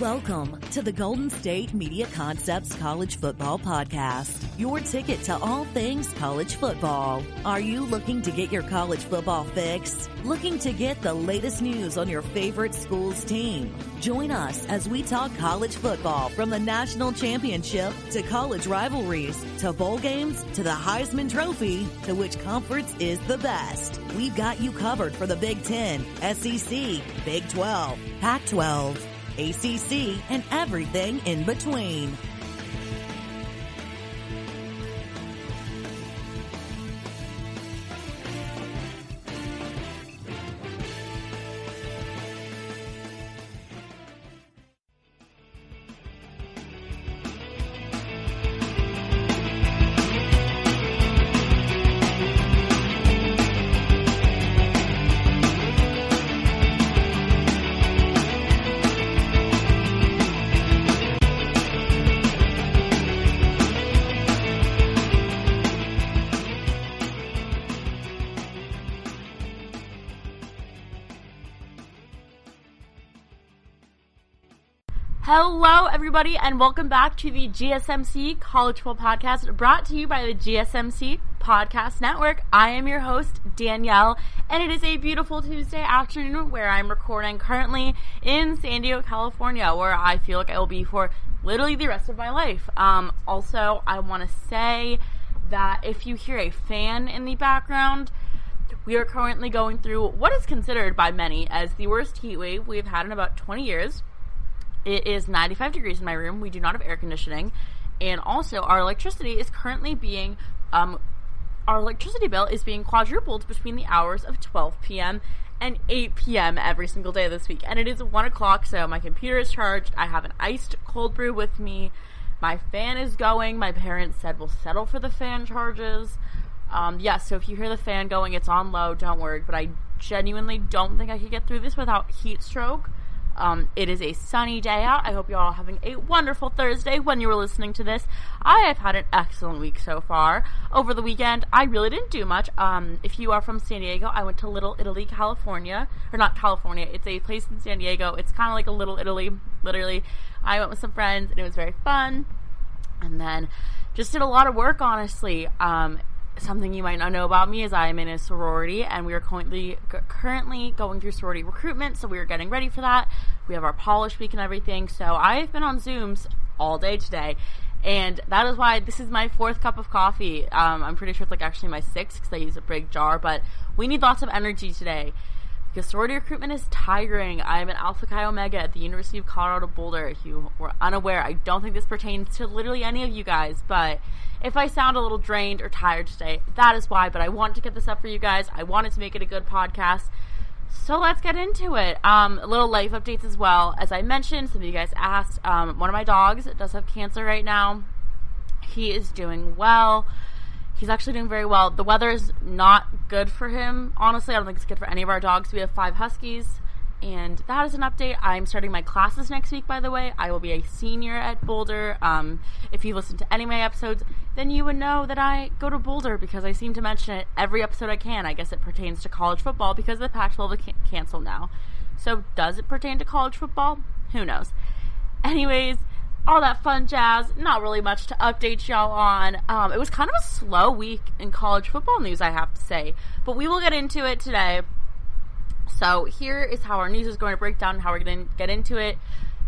Welcome to the Golden State Media Concepts College Football Podcast, your ticket to all things college football. Are you looking to get your college football fix? Looking to get the latest news on your favorite school's team? Join us as we talk college football, from the national championship to college rivalries to bowl games to the Heisman Trophy to which conference is the best. We've got you covered for the Big Ten, SEC, Big 12, Pac-12, ACC, and everything in between. Hello, everybody, and welcome back to the GSMC College Football Podcast, brought to you by the GSMC Podcast Network. I am your host, Danielle, and it is a beautiful Tuesday afternoon where I'm recording currently in San Diego, California, where I feel like I will be for literally the rest of my life. Also, I want to say that if you hear a fan in the background, we are currently going through what is considered by many as the worst heat wave we've had in about 20 years. It is 95 degrees in my room. We do not have air conditioning. And also, our electricity is currently being, our electricity bill is being quadrupled between the hours of 12 p.m. and 8 p.m. every single day this week. And it is 1 o'clock, so my computer is charged. I have an iced cold brew with me. My fan is going. My parents said we'll settle for the fan charges. So if you hear the fan going, it's on low. Don't worry. But I genuinely don't think I could get through this without heat stroke. It is a sunny day out. I hope you all are having a wonderful Thursday when you were listening to this. I have had an excellent week so far. Over the weekend, I really didn't do much. If you are from San Diego, I went to Little Italy, California. Or not California, it's a place in San Diego. It's kind of like a Little Italy, literally. I went with some friends, and it was very fun. And then just did a lot of work, honestly. Something you might not know about me is I am in a sorority, and we are currently going through sorority recruitment, so we are getting ready for that. We have our polish week and everything, so I've been on Zooms all day today, and that is why this is my 4th cup of coffee. I'm pretty sure it's actually my 6th because I use a big jar, but we need lots of energy today because sorority recruitment is tiring. I am an Alpha Chi Omega at the University of Colorado Boulder. If you were unaware, I don't think this pertains to literally any of you guys, but if I sound a little drained or tired today, that is why, but I wanted to get this up for you guys. I wanted to make it a good podcast, so let's get into it. A little life updates as well. As I mentioned, some of you guys asked, one of my dogs does have cancer right now. He is doing well. He's actually doing very well. The weather is not good for him. Honestly, I don't think it's good for any of our dogs. We have 5 huskies, and that is an update. I'm starting my classes next week, by the way. I will be a senior at Boulder. If you listened to any of my episodes, then you would know that I go to Boulder because I seem to mention it every episode I can. I guess it pertains to college football because the Pac-12 is canceled now. So does it pertain to college football? Who knows? Anyways, all that fun jazz. Not really much to update y'all on. It was kind of a slow week in college football news, I have to say. But we will get into it today. So here is how our news is going to break down and how we're going to get into it.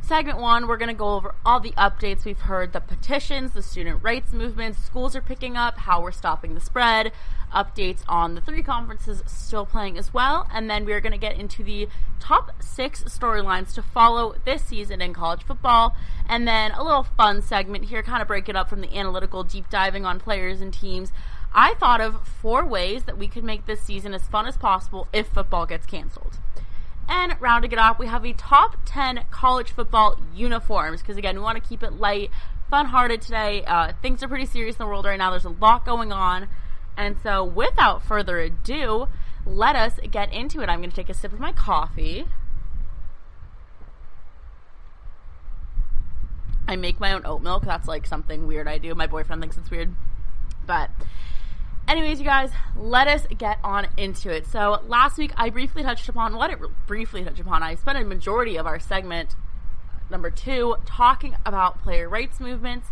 Segment 1, we're going to go over all the updates we've heard, the petitions, the student rights movements, schools are picking up, how we're stopping the spread, updates on the 3 conferences still playing as well, and then we're going to get into the top 6 storylines to follow this season in college football, and then a little fun segment here, kind of break it up from the analytical deep diving on players and teams. I thought of 4 ways that we could make this season as fun as possible if football gets canceled. And rounding it off, we have a top 10 college football uniforms, because again, we want to keep it light, fun-hearted today. Things are pretty serious in the world right now. There's a lot going on. And so without further ado, let us get into it. I'm going to take a sip of my coffee. I make my own oat milk. That's something weird I do. My boyfriend thinks it's weird. But anyways, you guys, let us get on into it. So last week I briefly touched upon, I spent a majority of our segment number 2, talking about player rights movements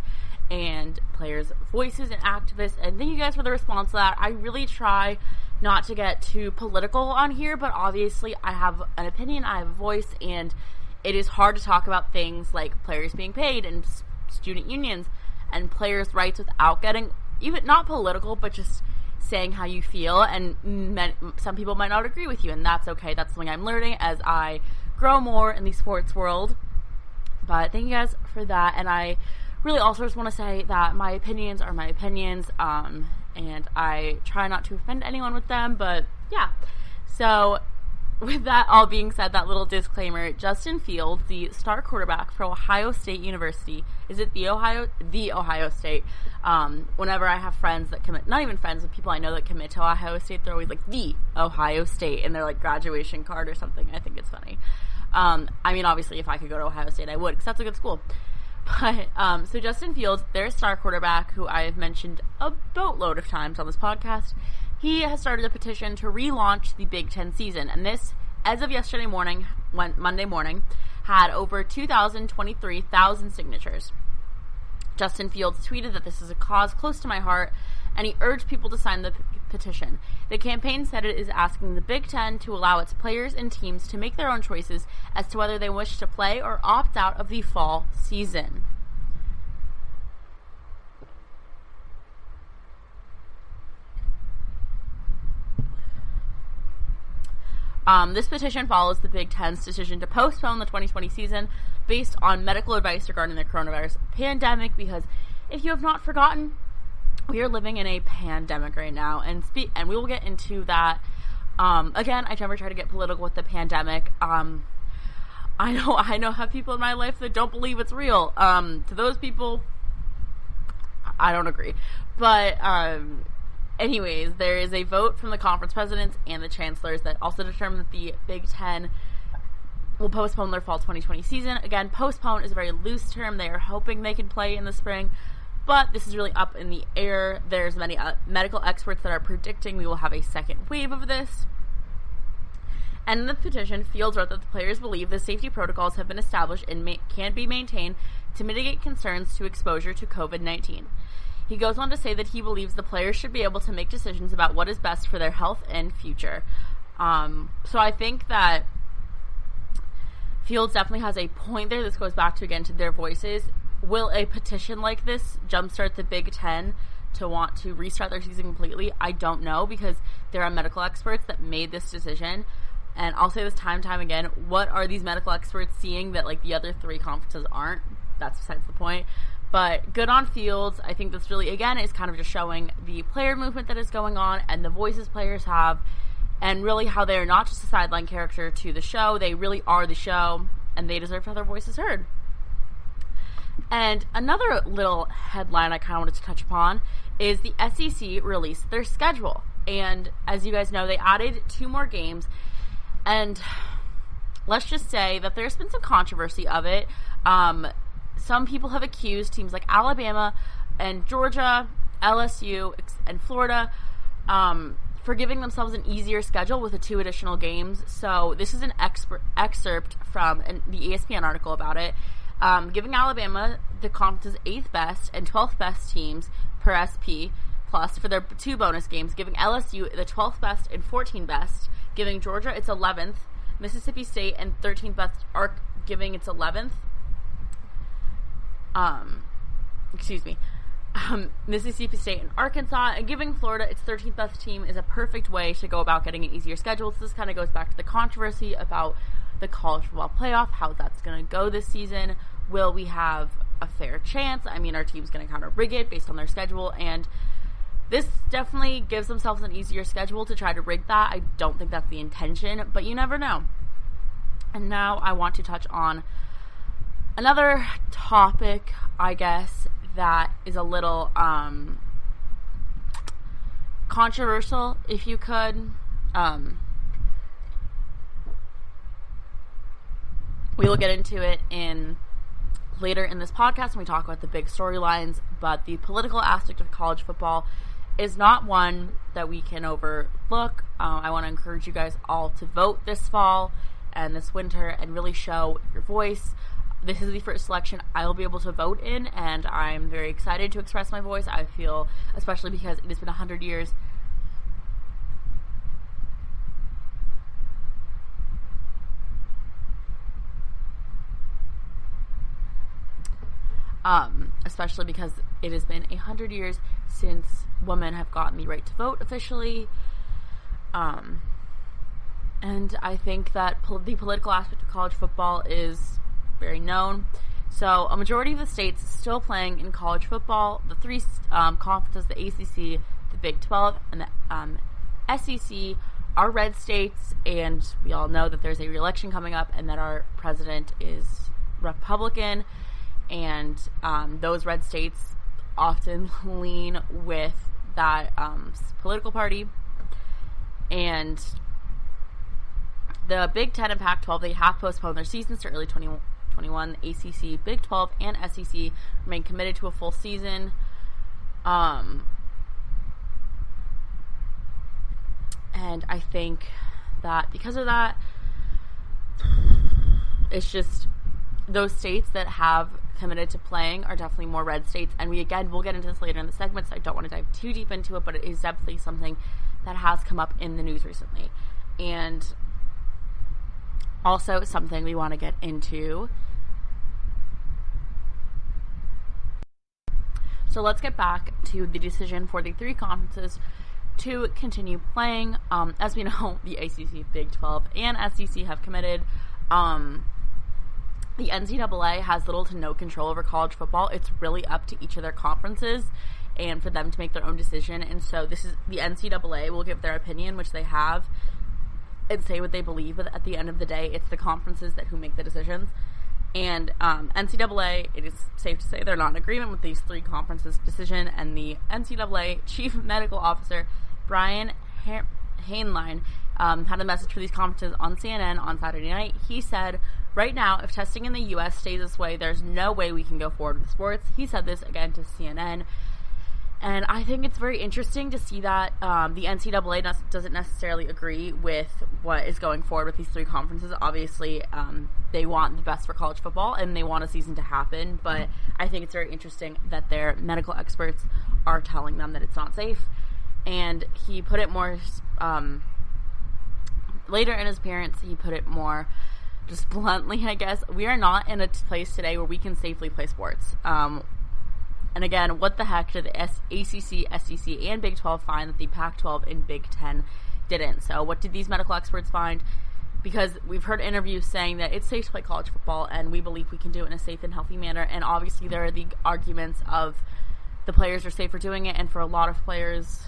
and players' voices and activists. And thank you guys for the response to that. I really try not to get too political on here, but obviously I have an opinion, I have a voice, and it is hard to talk about things like players being paid and student unions and players' rights without getting, even not political, but just saying how you feel. And some people might not agree with you, and that's okay. That's something I'm learning as I grow more in the sports world. But thank you guys for that. And I really also just want to say that my opinions are my opinions, and I try not to offend anyone with them, but yeah. So with that all being said, that little disclaimer, Justin Fields, the star quarterback for Ohio State University, is it the Ohio State? Whenever I have friends that commit, not even friends, but people I know that commit to Ohio State, they're always like, the Ohio State, in their like graduation card or something. I think it's funny. I mean, obviously, if I could go to Ohio State, I would, because that's a good school. But, so Justin Fields, their star quarterback, who I have mentioned a boatload of times on this podcast, he has started a petition to relaunch the Big Ten season. And this, as of yesterday morning, Monday morning, had over 23,000 signatures. Justin Fields tweeted that this is a cause close to my heart, and he urged people to sign the petition. The campaign said it is asking the Big Ten to allow its players and teams to make their own choices as to whether they wish to play or opt out of the fall season. This petition follows the Big Ten's decision to postpone the 2020 season based on medical advice regarding the coronavirus pandemic, because if you have not forgotten, we are living in a pandemic right now, and we will get into that. Again, I never try to get political with the pandemic. I know I have people in my life that don't believe it's real. To those people, I don't agree. But anyways, there is a vote from the conference presidents and the chancellors that also determined that the Big Ten will postpone their fall 2020 season. Again, postpone is a very loose term. They are hoping they can play in the spring, but this is really up in the air. There's many medical experts that are predicting we will have a second wave of this. And in the petition, Fields wrote that the players believe the safety protocols have been established and can be maintained to mitigate concerns to exposure to COVID-19. He goes on to say that he believes the players should be able to make decisions about what is best for their health and future. So I think that Fields definitely has a point there. This goes back to, again, to their voices. Will a petition like this jumpstart the Big Ten to want to restart their season completely? I don't know, because there are medical experts that made this decision. And I'll say this time and time again, what are these medical experts seeing that like the other 3 conferences aren't? That's besides the point. But good on Fields. I think this really, again, is kind of just showing the player movement that is going on and the voices players have, and really how they are not just a sideline character to the show. They really are the show, and they deserve to have their voices heard. And another little headline I kind of wanted to touch upon is the SEC released their schedule. And as you guys know, they added 2 more games. And let's just say that there's been some controversy of it. Some people have accused teams like Alabama and Georgia, LSU, and Florida for giving themselves an easier schedule with the 2 additional games. So this is an excerpt from the ESPN article about it, giving Alabama the conference's 8th best and 12th best teams per SP, plus for their 2 bonus games, giving LSU the 12th best and 14th best, giving Georgia its 11th, Mississippi State and 13th best are giving its 11th. Mississippi State and Arkansas, and giving Florida its 13th best team is a perfect way to go about getting an easier schedule. So this kind of goes back to the controversy about the college football playoff, how that's going to go this season. Will we have a fair chance? I mean, our team's going to kind of rig it based on their schedule, and this definitely gives themselves an easier schedule to try to rig that. I don't think that's the intention, but you never know. And now I want to touch on another topic, I guess, that is a little controversial, if you could. We will get into it later in this podcast when we talk about the big storylines, but the political aspect of college football is not one that we can overlook. I want to encourage you guys all to vote this fall and this winter and really show your voice. this is the first selection I will be able to vote in, and I'm very excited to express my voice. I feel, especially because it has been 100 years especially because it has been 100 years since women have gotten the right to vote officially. And I think that the political aspect of college football is very known. So a majority of the states still playing in college football. The three conferences, the ACC, the Big 12, and the SEC, are red states, and we all know that there's a re-election coming up and that our president is Republican, and those red states often lean with that political party. And the Big 10 and Pac-12, they have postponed their seasons to early 2021. The ACC, Big 12, and SEC remain committed to a full season. And I think that because of that, it's just those states that have committed to playing are definitely more red states. And we'll get into this later in the segment, so I don't want to dive too deep into it, but it is definitely something that has come up in the news recently. And also something we want to get into. So let's get back to the decision for the three conferences to continue playing. As we know, the ACC, Big 12, and SEC have committed. The NCAA has little to no control over college football. It's really up to each of their conferences and for them to make their own decision. And so this is the NCAA will give their opinion, which they have, and say what they believe. But at the end of the day, it's the conferences who make the decisions. And NCAA, it is safe to say they're not in agreement with these three conferences' decision. And the NCAA Chief Medical Officer, Brian Hainline, had a message for these conferences on CNN on Saturday night. He said, right now, if testing in the U.S. stays this way, there's no way we can go forward with sports. He said this again to CNN. And I think it's very interesting to see that the NCAA doesn't necessarily agree with what is going forward with these three conferences. Obviously, they want the best for college football, and they want a season to happen. But I think it's very interesting that their medical experts are telling them that it's not safe. And he put it more, later in his appearance, he put it more just bluntly, I guess. We are not in a place today where we can safely play sports. And again, what the heck did the ACC, SEC, and Big 12 find that the Pac-12 and Big 10 didn't? So what did these medical experts find? Because we've heard interviews saying that it's safe to play college football, and we believe we can do it in a safe and healthy manner. And obviously there are the arguments of the players are safe for doing it, and for a lot of players,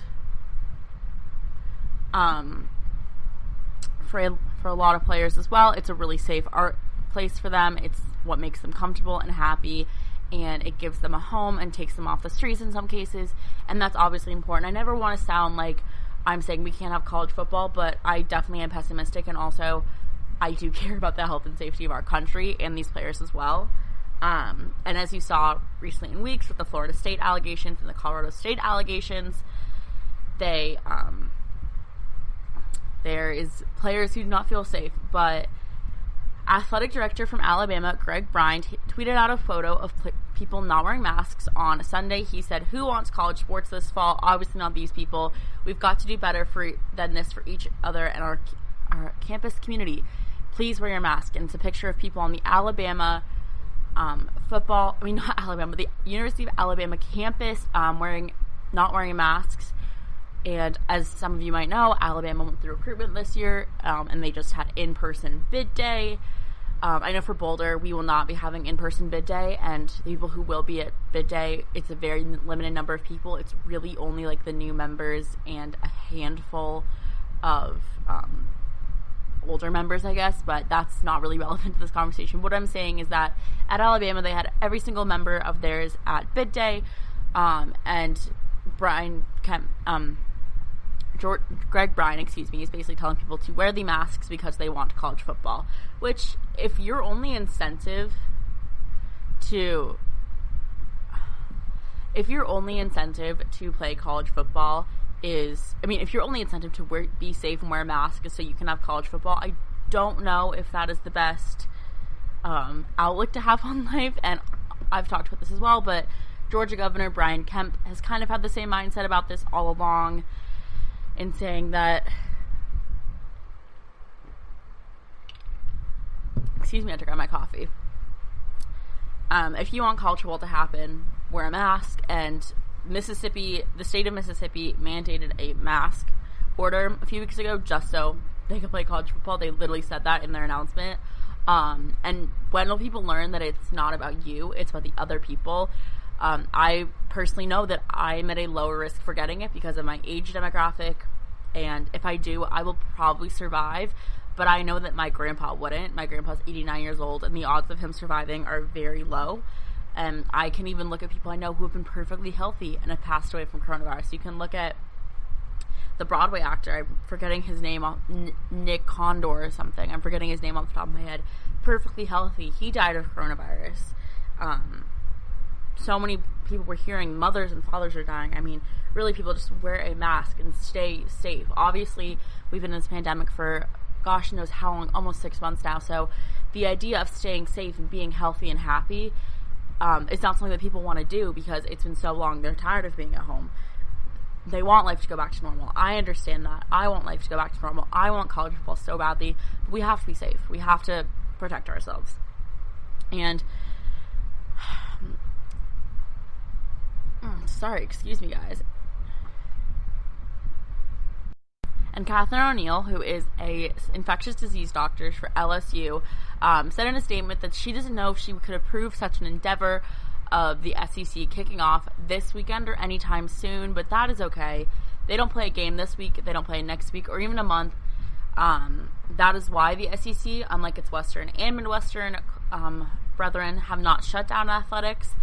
for a lot of players as well, it's a really safe place for them. It's what makes them comfortable and happy, and it gives them a home and takes them off the streets in some cases, and that's obviously important. I never want to sound like I'm saying we can't have college football, but I definitely am pessimistic, and also I do care about the health and safety of our country and these players as well. And as you saw recently in weeks with the Florida State allegations and the Colorado State allegations, there is players who do not feel safe. But athletic director from Alabama, Greg Bryant, tweeted out a photo of people not wearing masks on Sunday. He said, "Who wants college sports this fall? Obviously not these people. We've got to do better than this for each other and our campus community. Please wear your mask." And it's a picture of people on the Alabama the University of Alabama campus not wearing masks. And as some of you might know, Alabama went through recruitment this year, and they just had in-person bid day. I know for Boulder, we will not be having in-person bid day, and the people who will be at bid day, it's a very limited number of people. It's really only like the new members and a handful of older members, I guess, but that's not really relevant to this conversation. What I'm saying is that at Alabama, they had every single member of theirs at bid day, and Greg Bryan, is basically telling people to wear the masks because they want college football. Which, if your only incentive to play college football if your only incentive to be safe and wear a mask is so you can have college football, I don't know if that is the best outlook to have on life, and I've talked about this as well, but Georgia Governor Brian Kemp has kind of had the same mindset about this all along, in saying that, excuse me, I took out my coffee. If you want college football to happen, wear a mask, and the state of Mississippi mandated a mask order a few weeks ago just so they could play college football. They literally said that in their announcement. And when will people learn that it's not about you, it's about the other people? I personally know that I'm at a lower risk for getting it because of my age demographic, and if I do, I will probably survive, but I know that my grandpa wouldn't. My grandpa's 89 years old, and the odds of him surviving are very low. And I can even look at people I know who have been perfectly healthy and have passed away from coronavirus. You can look at the Broadway actor, I'm forgetting his name, Nick Condor or something. I'm forgetting his name off the top of my head. Perfectly healthy. He died of coronavirus. So many people we're hearing, mothers and fathers are dying. I mean, really, people just wear a mask and stay safe. Obviously, we've been in this pandemic for gosh knows how long, almost 6 months now. So the idea of staying safe and being healthy and happy, it's not something that people want to do because it's been so long. They're tired of being at home. They want life to go back to normal. I understand that. I want life to go back to normal. I want college football so badly. But we have to be safe. We have to protect ourselves. And sorry, excuse me, guys. And Catherine O'Neill, who is a infectious disease doctor for LSU, said in a statement that she doesn't know if she could approve such an endeavor of the SEC kicking off this weekend or anytime soon, but that is okay. They don't play a game this week, they don't play next week, or even a month. That is why the SEC, unlike its Western and Midwestern brethren, have not shut down athletics.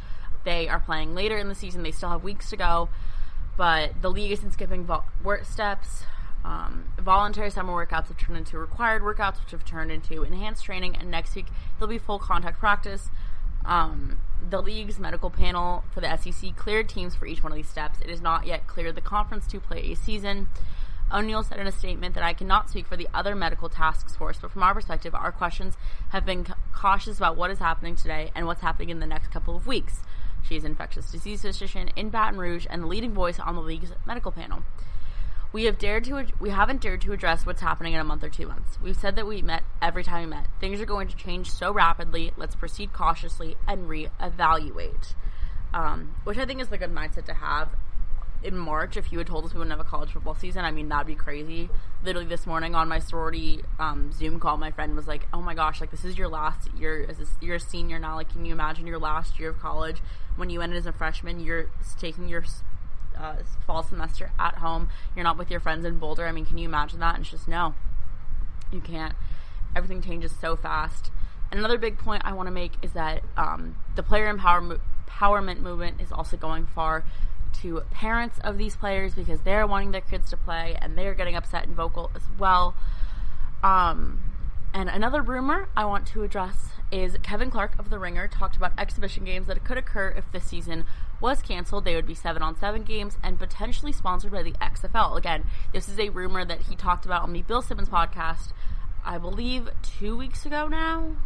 They are playing later in the season. They still have weeks to go, but the league isn't skipping work steps. Voluntary summer workouts have turned into required workouts, which have turned into enhanced training, and next week there'll be full contact practice. The league's medical panel for the SEC cleared teams for each one of these steps. It is not yet cleared the conference to play a season. O'Neill said in a statement that I cannot speak for the other medical task force, but from our perspective, our questions have been cautious about what is happening today and what's happening in the next couple of weeks. She is an infectious disease physician in Baton Rouge and the leading voice on the league's medical panel. We haven't dared to address what's happening in a month or 2 months. We've said that we met every time we met. Things are going to change so rapidly. Let's proceed cautiously and reevaluate. Which I think is the good mindset to have. In March, if you had told us we wouldn't have a college football season, I mean, that'd be crazy. Literally this morning on my sorority Zoom call, my friend was like, oh my gosh, like, this is your last year, you're a senior now, like, can you imagine your last year of college? When you ended as a freshman, you're taking your fall semester at home, you're not with your friends in Boulder. I mean, can you imagine that? And it's just, no, you can't. Everything changes so fast. And another big point I want to make is that the player empowerment movement is also going far to parents of these players because they're wanting their kids to play and they're getting upset and vocal as well. And another rumor I want to address is Kevin Clark of The Ringer talked about exhibition games that could occur if this season was canceled. They would be 7-on-7 games and potentially sponsored by the XFL. Again, this is a rumor that he talked about on the Bill Simmons podcast, I believe 2 weeks ago now?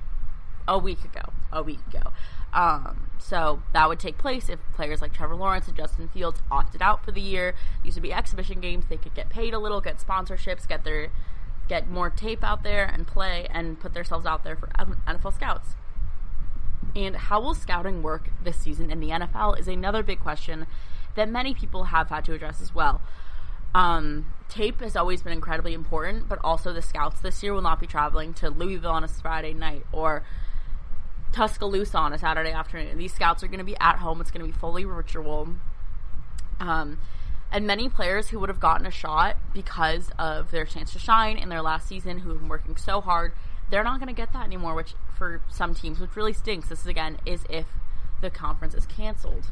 A week ago. So that would take place if players like Trevor Lawrence and Justin Fields opted out for the year. These would be exhibition games. They could get paid a little, get sponsorships, get more tape out there and play and put themselves out there for NFL scouts. And how will scouting work this season in the NFL is another big question that many people have had to address as well. Tape has always been incredibly important, but also the scouts this year will not be traveling to Louisville on a Friday night or Tuscaloosa on a Saturday afternoon. These scouts are going to be at home. It's going to be fully virtual. And many players who would have gotten a shot because of their chance to shine in their last season, who have been working so hard, they're not going to get that anymore, which for some teams, which really stinks. This, again, is if the conference is canceled.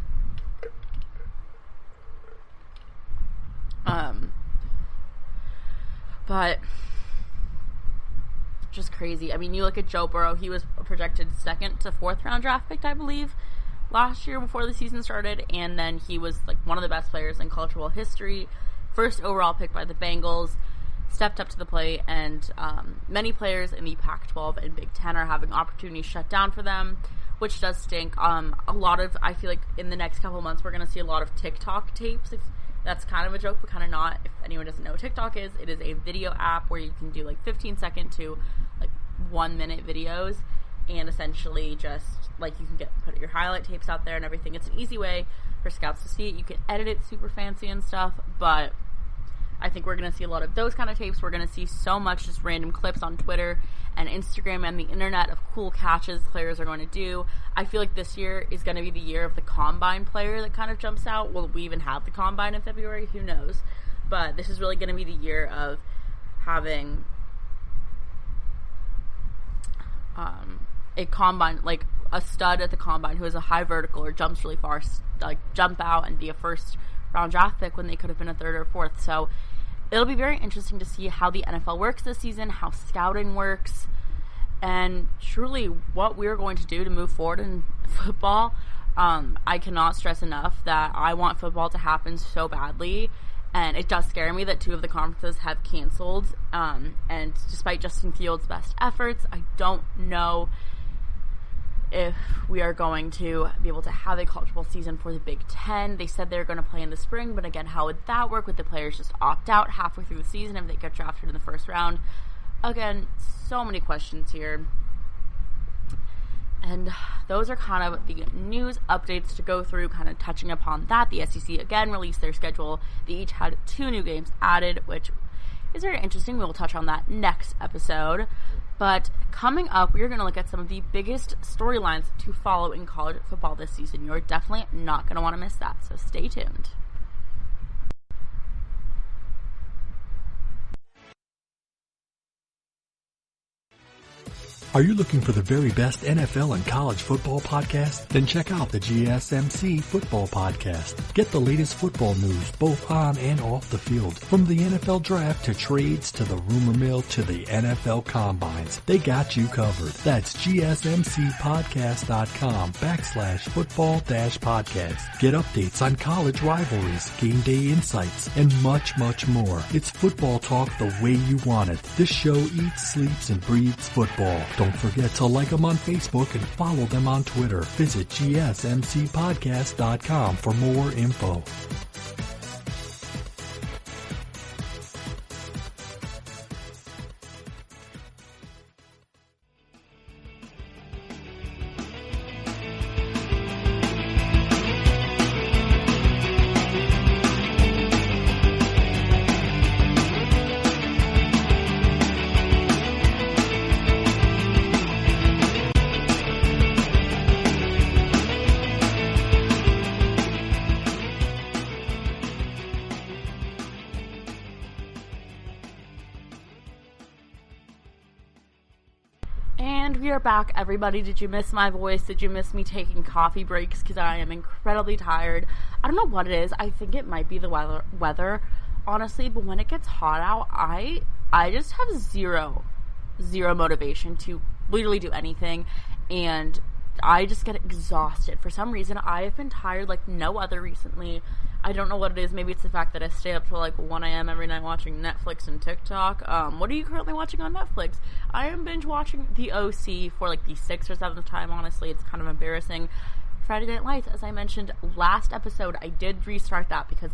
But just crazy. I mean, you look at Joe Burrow, he was a projected 2nd to 4th round draft pick, I believe, last year before the season started, and then he was like one of the best players in college football history, 1st overall pick by the Bengals, stepped up to the plate, and many players in the Pac-12 and Big Ten are having opportunities shut down for them, which does stink. I feel like in the next couple of months we're going to see a lot of TikTok tapes. That's kind of a joke, but kind of not. If anyone doesn't know what TikTok is, it is a video app where you can do like 15-second to like 1-minute videos, and essentially just like you can put your highlight tapes out there and everything. It's an easy way for scouts to see it. You can edit it super fancy and stuff, but I think we're going to see a lot of those kind of tapes. We're going to see so much just random clips on Twitter and Instagram and the internet of cool catches players are going to do. I feel like this year is going to be the year of the combine player that kind of jumps out. Will we even have the combine in February? Who knows? But this is really going to be the year of having a combine, like a stud at the combine who has a high vertical or jumps really far, like jump out and be a first round draft pick when they could have been a third or fourth. So it'll be very interesting to see how the NFL works this season, how scouting works, and truly what we're going to do to move forward in football. I cannot stress enough that I want football to happen so badly, and it does scare me that 2 of the conferences have canceled, and despite Justin Fields' best efforts, I don't know if we are going to be able to have a college football season for the Big Ten. They said they're going to play in the spring, but again, how would that work? Would the players just opt out halfway through the season if they get drafted in the first round? Again, so many questions here. And those are kind of the news updates to go through, kind of touching upon that. The SEC again released their schedule. They each had 2 new games added, which is very interesting. We will touch on that next episode. But coming up, we are going to look at some of the biggest storylines to follow in college football this season. You're definitely not going to want to miss that, so stay tuned. Are you looking for the very best NFL and college football podcast? Then check out the GSMC Football Podcast. Get the latest football news both on and off the field. From the NFL Draft to trades to the rumor mill to the NFL Combines. They got you covered. That's GSMCpodcast.com/football-podcast. Get updates on college rivalries, game day insights, and much, much more. It's football talk the way you want it. This show eats, sleeps, and breathes football. Don't forget to like them on Facebook and follow them on Twitter. Visit GSMCpodcast.com for more info. And we are back, everybody. Did you miss my voice? Did you miss me taking coffee breaks? Because I am incredibly tired. I don't know what it is. I think it might be the weather, honestly. But when it gets hot out, I just have zero motivation to literally do anything. And I just get exhausted. For some reason, I have been tired like no other recently. I don't know what it is. Maybe it's the fact that I stay up till like 1 a.m. every night watching Netflix and TikTok. What are you currently watching on Netflix? I am binge watching The OC for like the 6th or 7th time, honestly. It's kind of embarrassing. Friday Night Lights, as I mentioned last episode, I did restart that because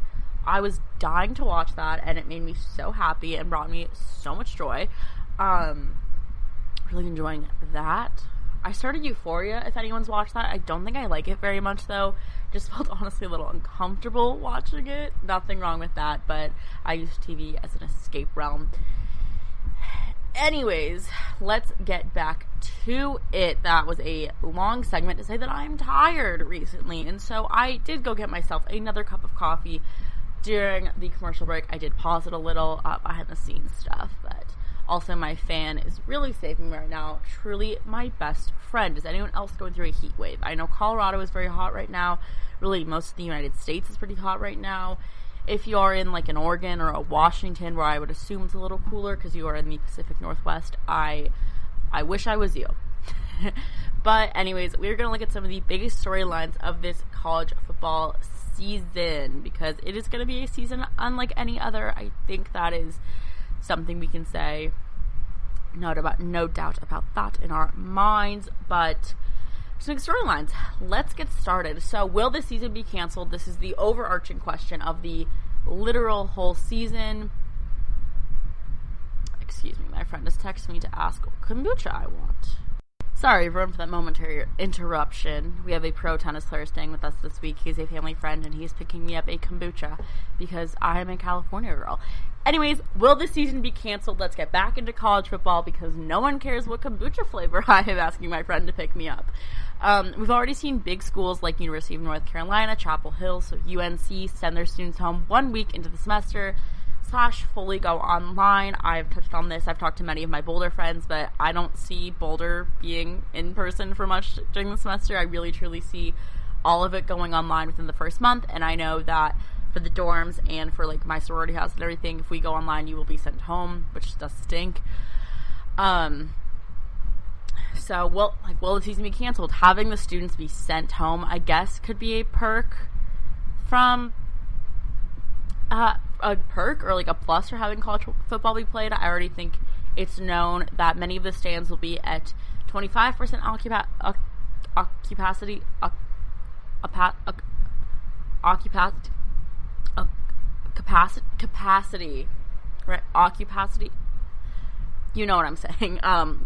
I was dying to watch that, and it made me so happy and brought me so much joy. Really enjoying that. I started Euphoria, if anyone's watched that. I don't think I like it very much, though. Just felt honestly a little uncomfortable watching it. Nothing wrong with that, but I use TV as an escape realm. Anyways, let's get back to it. That was a long segment to say that I'm tired recently, and so I did go get myself another cup of coffee during the commercial break. I did pause it a little, behind the scenes stuff, but also my fan is really saving me right now. Truly my best friend. Is anyone else going through a heat wave? I know Colorado is very hot right now. Really, most of the United States is pretty hot right now. If you are in like an Oregon or a Washington, where I would assume it's a little cooler because you are in the Pacific Northwest, I wish I was you. But anyways, we're going to look at some of the biggest storylines of this college football season, because it is going to be a season unlike any other. I think that is something we can say. No doubt about that in our minds. But some storylines. Let's get started. So, will the season be canceled? This is the overarching question of the literal whole season. Excuse me, my friend has texted me to ask what kombucha I want. Sorry, everyone, for that momentary interruption. We have a pro tennis player staying with us this week. He's a family friend, and he's picking me up a kombucha because I am a California girl. Anyways, will the season be canceled? Let's get back into college football because no one cares what kombucha flavor I am asking my friend to pick me up. We've already seen big schools like University of North Carolina, Chapel Hill, so UNC, send their students home 1 week into the semester / fully go online. I've touched on this. I've talked to many of my Boulder friends, but I don't see Boulder being in person for much during the semester. I really truly see all of it going online within the first month, and I know that for the dorms and for like my sorority house and everything, if we go online, you will be sent home, which does stink. So will the season be canceled? Having the students be sent home, I guess, could be a perk from a perk or like a plus for having college football be played. I already think it's known that many of the stands will be at 25% capacity, right? Occupacity. You know what I'm saying.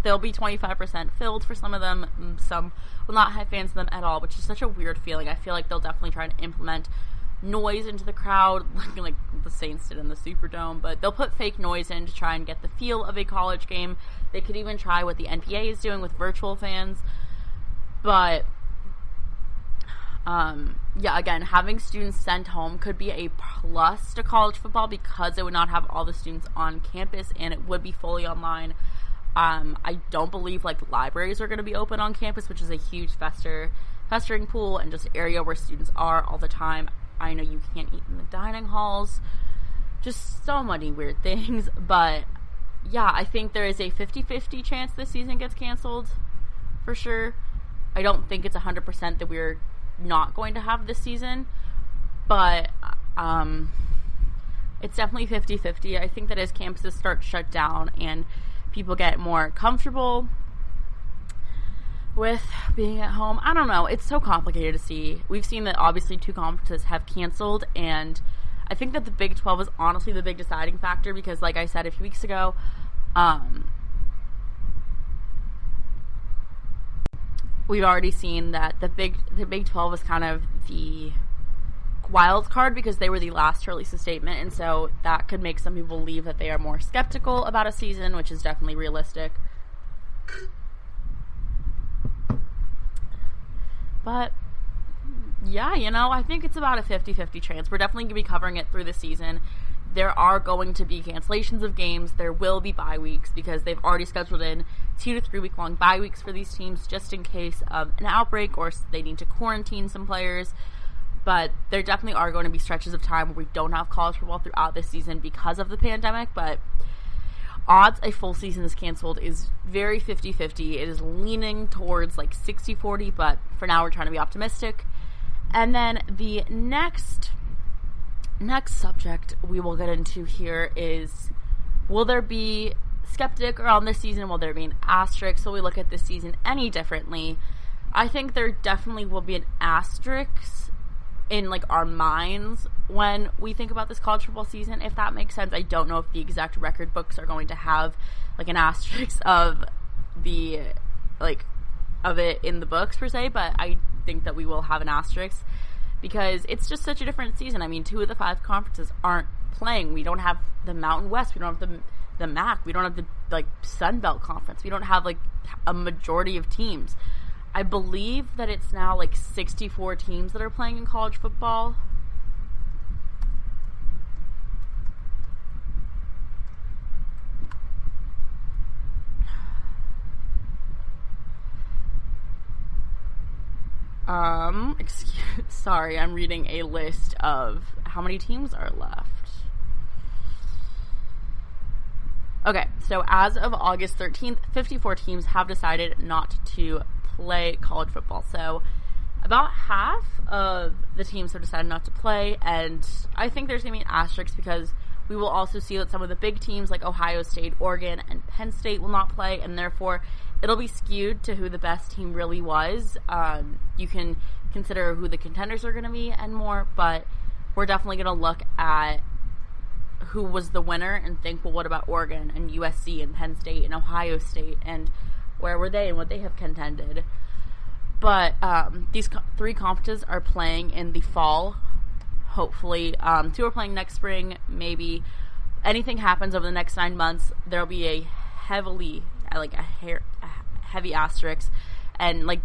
They'll be 25% filled for some of them. Some will not have fans in them at all, which is such a weird feeling. I feel like they'll definitely try to implement noise into the crowd, like the Saints did in the Superdome, but they'll put fake noise in to try and get the feel of a college game. They could even try what the NBA is doing with virtual fans. But yeah, again, having students sent home could be a plus to college football because it would not have all the students on campus and it would be fully online. I don't believe like libraries are going to be open on campus, which is a huge festering pool and just area where students are all the time. I know you can't eat in the dining halls. Just so many weird things. But yeah, I think there is a 50-50 chance this season gets canceled for sure. I don't think it's 100% that we're not going to have this season, but it's definitely 50-50. I think that as campuses start to shut down and people get more comfortable with being at home, I don't know, it's so complicated to see. We've seen that obviously 2 conferences have canceled, and I think that the Big 12 is honestly the big deciding factor because, like I said a few weeks ago, we've already seen that the Big 12 is kind of the wild card because they were the last to release a statement, and so that could make some people believe that they are more skeptical about a season, which is definitely realistic. But yeah, I think it's about a 50-50 chance. We're definitely going to be covering it through the season. There are going to be cancellations of games. There will be bye weeks because they've already scheduled in 2 to 3 week long bye weeks for these teams just in case of an outbreak or they need to quarantine some players. But there definitely are going to be stretches of time where we don't have college football throughout this season because of the pandemic. But odds a full season is canceled is very 50-50. It is leaning towards like 60-40, but for now we're trying to be optimistic. And then the next subject we will get into here is, will there be skeptic around this season? Will there be an asterisk? Will we look at this season any differently? I think there definitely will be an asterisk in like our minds when we think about this college football season, if that makes sense. I don't know if the exact record books are going to have like an asterisk of the of it in the books per se, but I think that we will have an asterisk because it's just such a different season. I mean, 2 of the 5 conferences aren't playing. We don't have the Mountain West. We don't have the MAC. We don't have the Sun Belt Conference. We don't have a majority of teams. I believe that it's now 64 teams that are playing in college football. Sorry, I'm reading a list of how many teams are left. Okay, so as of August 13th, 54 teams have decided not to play college football. So about half of the teams have decided not to play, and I think there's going to be an asterisk because We will also see that some of the big teams like Ohio State, Oregon, and Penn State will not play, and therefore it'll be skewed to who the best team really was. You can consider who the contenders are going to be and more, but we're definitely going to look at who was the winner and think, well, what about Oregon and USC and Penn State and Ohio State, and where were they and what they have contended. But these three conferences are playing in the fall. Hopefully, two are playing next spring. Maybe anything happens over the next 9 months, there'll be a heavy asterisk. And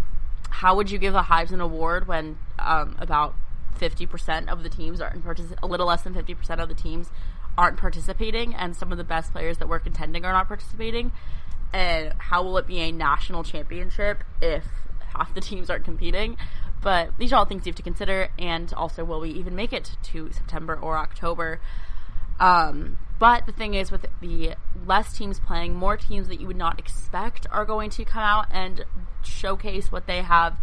how would you give a Heisman Award when about 50% of the teams aren't a little less than 50% of the teams aren't participating, and some of the best players that we're contending are not participating? And how will it be a national championship if half the teams aren't competing? But these are all things you have to consider, and also will we even make it to September or October? But the thing is, with the less teams playing, more teams that you would not expect are going to come out and showcase what they have.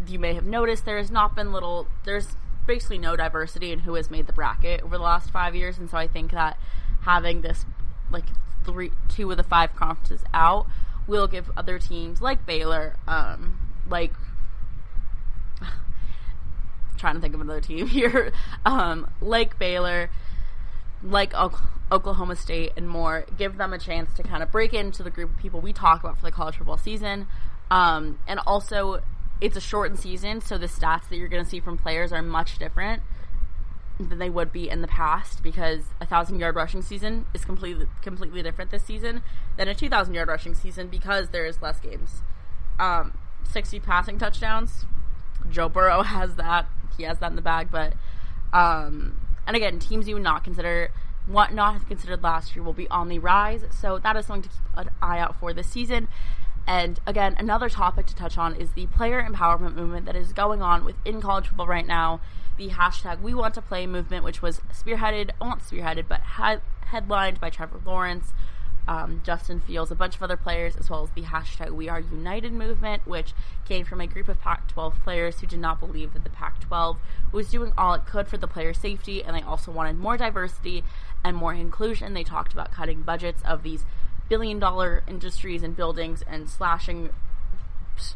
You may have noticed, there's basically no diversity in who has made the bracket over the last 5 years, and so I think that having this, 2 of the 5 conferences out will give other teams like Baylor, trying to think of another team here, like Baylor, like Oklahoma State and more, give them a chance to kind of break into the group of people we talk about for the college football season. And also, it's a shortened season, so the stats that you're going to see from players are much different than they would be in the past, because a 1,000-yard rushing season is completely different this season than a 2,000-yard rushing season, because there is less games. 60 passing touchdowns, Joe Burrow has that. He has that in the bag, but and again, teams you would not have considered last year will be on the rise, so that is something to keep an eye out for this season. And again, another topic to touch on is the player empowerment movement that is going on within college football right now. The hashtag We Want to Play movement, which was headlined by Trevor Lawrence, Justin Fields, a bunch of other players, as well as the hashtag We Are United movement, which came from a group of Pac-12 players who did not believe that the Pac-12 was doing all it could for the player safety, and they also wanted more diversity and more inclusion. They talked about cutting budgets of these billion-dollar industries and buildings and slashing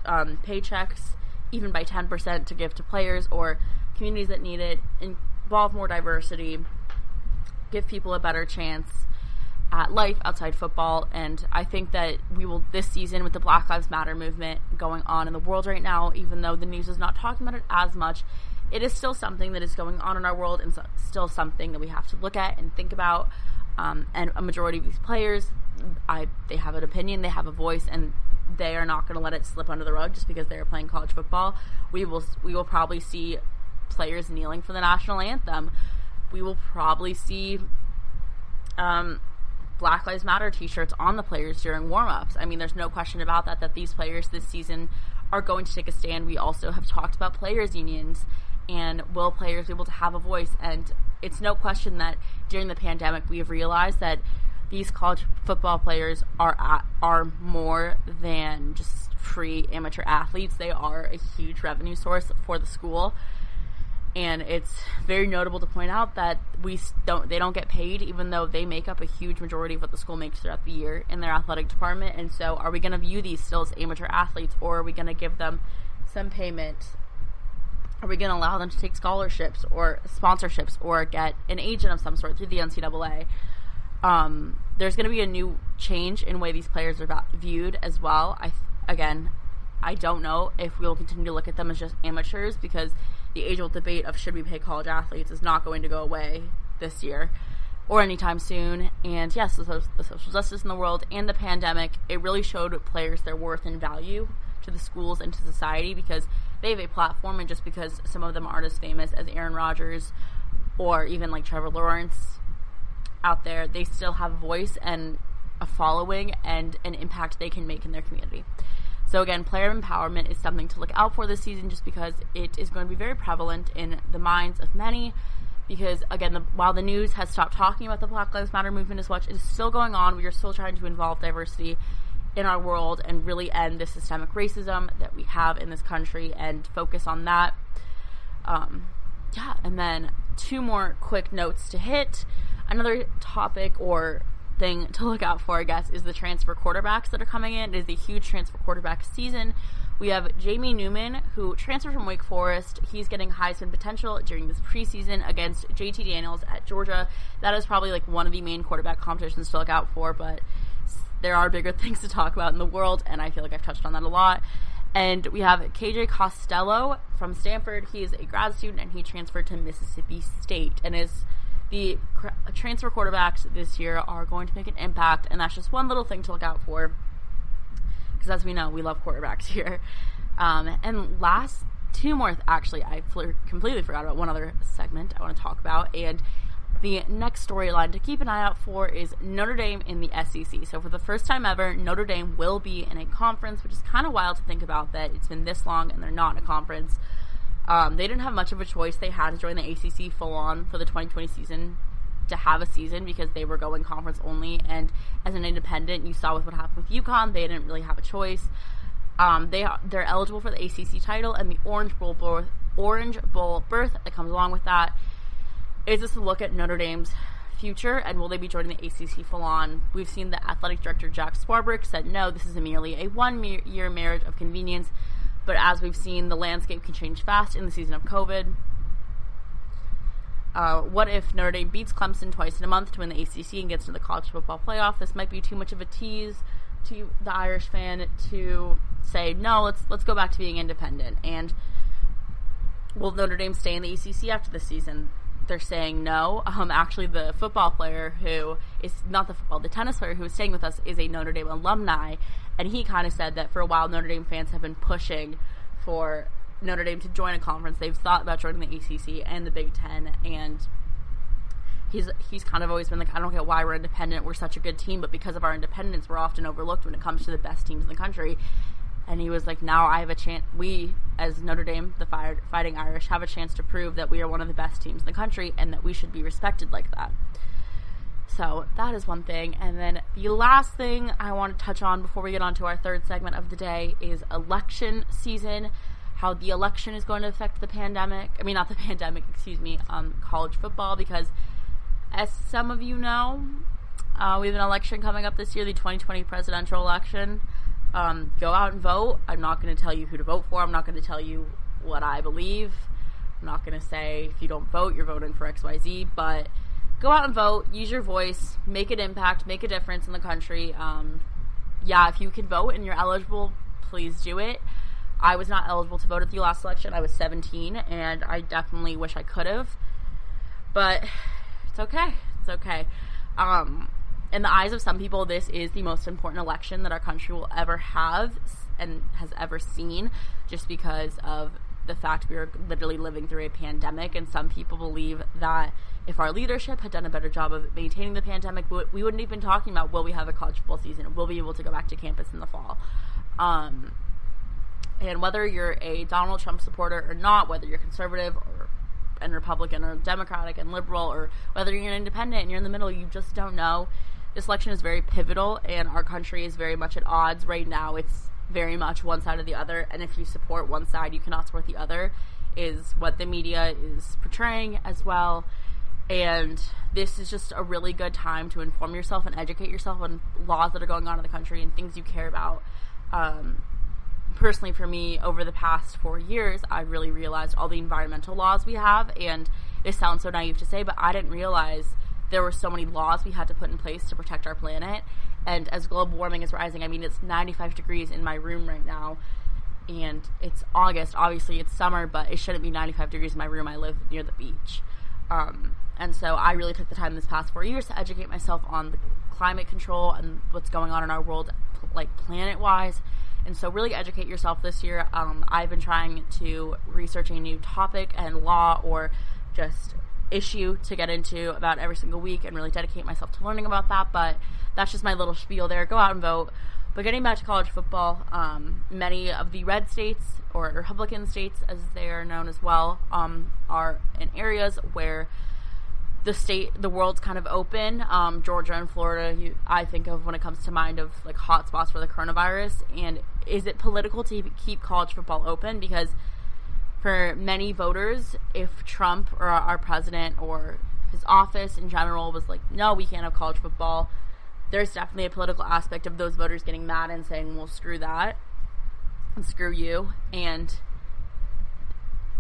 paychecks even by 10% to give to players or communities that need it, involve more diversity, give people a better chance at life outside football. And I think that we will, this season, with the Black Lives Matter movement going on in the world right now, even though the news is not talking about it as much, it is still something that is going on in our world, and still something that we have to look at and think about. And a majority of these players, they have an opinion, they have a voice, and they are not going to let it slip under the rug just because they are playing college football. We will probably see players kneeling for the national anthem. We will probably see Black Lives Matter t-shirts on the players during warm-ups. I mean, there's no question about that these players this season are going to take a stand. We also have talked about players' unions, and will players be able to have a voice? And it's no question that during the pandemic we have realized that these college football players are more than just free amateur athletes. They are a huge revenue source for the school. And it's very notable to point out that they don't get paid, even though they make up a huge majority of what the school makes throughout the year in their athletic department. And so are we going to view these still as amateur athletes, or are we going to give them some payment? Are we going to allow them to take scholarships or sponsorships or get an agent of some sort through the NCAA? There's going to be a new change in the way these players are viewed as well. I don't know if we'll continue to look at them as just amateurs, because the age-old debate of should we pay college athletes is not going to go away this year or anytime soon. And yes, the social justice in the world and the pandemic, it really showed players their worth and value to the schools and to society, because they have a platform, and just because some of them aren't as famous as Aaron Rodgers or even like Trevor Lawrence out there, they still have a voice and a following and an impact they can make in their community. So again, player empowerment is something to look out for this season, just because it is going to be very prevalent in the minds of many. Because again, while the news has stopped talking about the Black Lives Matter movement as much, it is still going on. We are still trying to involve diversity in our world and really end the systemic racism that we have in this country and focus on that. and then 2 more quick notes to hit. Another topic or thing to look out for, I guess, is the transfer quarterbacks that are coming in. It is a huge transfer quarterback season. We have Jamie Newman, who transferred from Wake Forest. He's getting Heisman potential during this preseason against JT Daniels at Georgia. That is probably like one of the main quarterback competitions to look out for, but there are bigger things to talk about in the world, and I feel like I've touched on that a lot. And we have KJ Costello from Stanford. He is a grad student, and he transferred to Mississippi State. And the transfer quarterbacks this year are going to make an impact, and that's just one little thing to look out for. Because as we know, we love quarterbacks here. And last 2 more, actually, I completely forgot about one other segment I want to talk about. And the next storyline to keep an eye out for is Notre Dame in the SEC. So for the first time ever, Notre Dame will be in a conference, which is kind of wild to think about that it's been this long and they're not in a conference. They didn't have much of a choice. They had to join the ACC full-on for the 2020 season to have a season because they were going conference only, and as an independent, you saw with what happened with UConn, they didn't really have a choice. They're eligible for the ACC title and the Orange Bowl berth that comes along with that. Is this a look at Notre Dame's future, and will they be joining the ACC full-on? We've seen the athletic director Jack Swarbrick said no, this is merely a 1-year marriage of convenience, but as we've seen, the landscape can change fast in the season of COVID. What if Notre Dame beats Clemson twice in a month to win the ACC and gets to the college football playoff? This might be too much of a tease to the Irish fan to say, no, let's go back to being independent. And will Notre Dame stay in the ACC after this season? They're saying no. Actually, the football player who is not the tennis player who is staying with us is a Notre Dame alumni, and he kind of said that for a while Notre Dame fans have been pushing for Notre Dame to join a conference. They've thought about joining the ACC and the Big Ten, and he's kind of always been like, I don't get why we're independent. We're such a good team, but because of our independence, we're often overlooked when it comes to the best teams in the country. And he was like, now I have a chance. We, as Notre Dame, the Fighting Irish, have a chance to prove that we are one of the best teams in the country and that we should be respected like that. So that is one thing. And then the last thing I want to touch on before we get on to our third segment of the day is election season. How the election is going to affect the pandemic. I mean, not the pandemic, college football, because as some of you know, we have an election coming up this year, the 2020 presidential election. Go out and vote. I'm not going to tell you who to vote for. I'm not going to tell you what I believe. I'm not going to say if you don't vote, you're voting for XYZ, but go out and vote, use your voice, make an impact, make a difference in the country. If you can vote and you're eligible, please do it. I was not eligible to vote at the last election. I was 17, and I definitely wish I could have. But it's okay. It's okay. In the eyes of some people, this is the most important election that our country will ever have and has ever seen, just because of the fact we are literally living through a pandemic, and some people believe that if our leadership had done a better job of maintaining the pandemic, we wouldn't even be talking about, will we have a college football season? Will we be able to go back to campus in the fall? And whether you're a Donald Trump supporter or not, whether you're conservative and Republican or Democratic and liberal, or whether you're an independent and you're in the middle, you just don't know. This election is very pivotal, and our country is very much at odds right now. It's very much one side or the other, and if you support one side, you cannot support the other, is what the media is portraying as well. And this is just a really good time to inform yourself and educate yourself on laws that are going on in the country and things you care about. Personally, for me, over the past 4 years, I've really realized all the environmental laws we have, and it sounds so naive to say, but I didn't realize there were so many laws we had to put in place to protect our planet. And as global warming is rising, I mean, it's 95 degrees in my room right now, and it's August. Obviously, it's summer, but it shouldn't be 95 degrees in my room. I live near the beach. And so I really took the time this past 4 years to educate myself on the climate control and what's going on in our world, like planet-wise. And so really educate yourself this year. I've been trying to research a new topic and law or just issue to get into about every single week and really dedicate myself to learning about that. But that's just my little spiel there. Go out and vote. But getting back to college football, many of the red states, or Republican states as they are known as well, are in areas where the world's kind of open. Georgia and Florida, I think of when it comes to mind of like hot spots for the coronavirus. And is it political to keep college football open? Because for many voters, if Trump or our president or his office in general was like, no, we can't have college football, there's definitely a political aspect of those voters getting mad and saying, well, screw that and screw you. And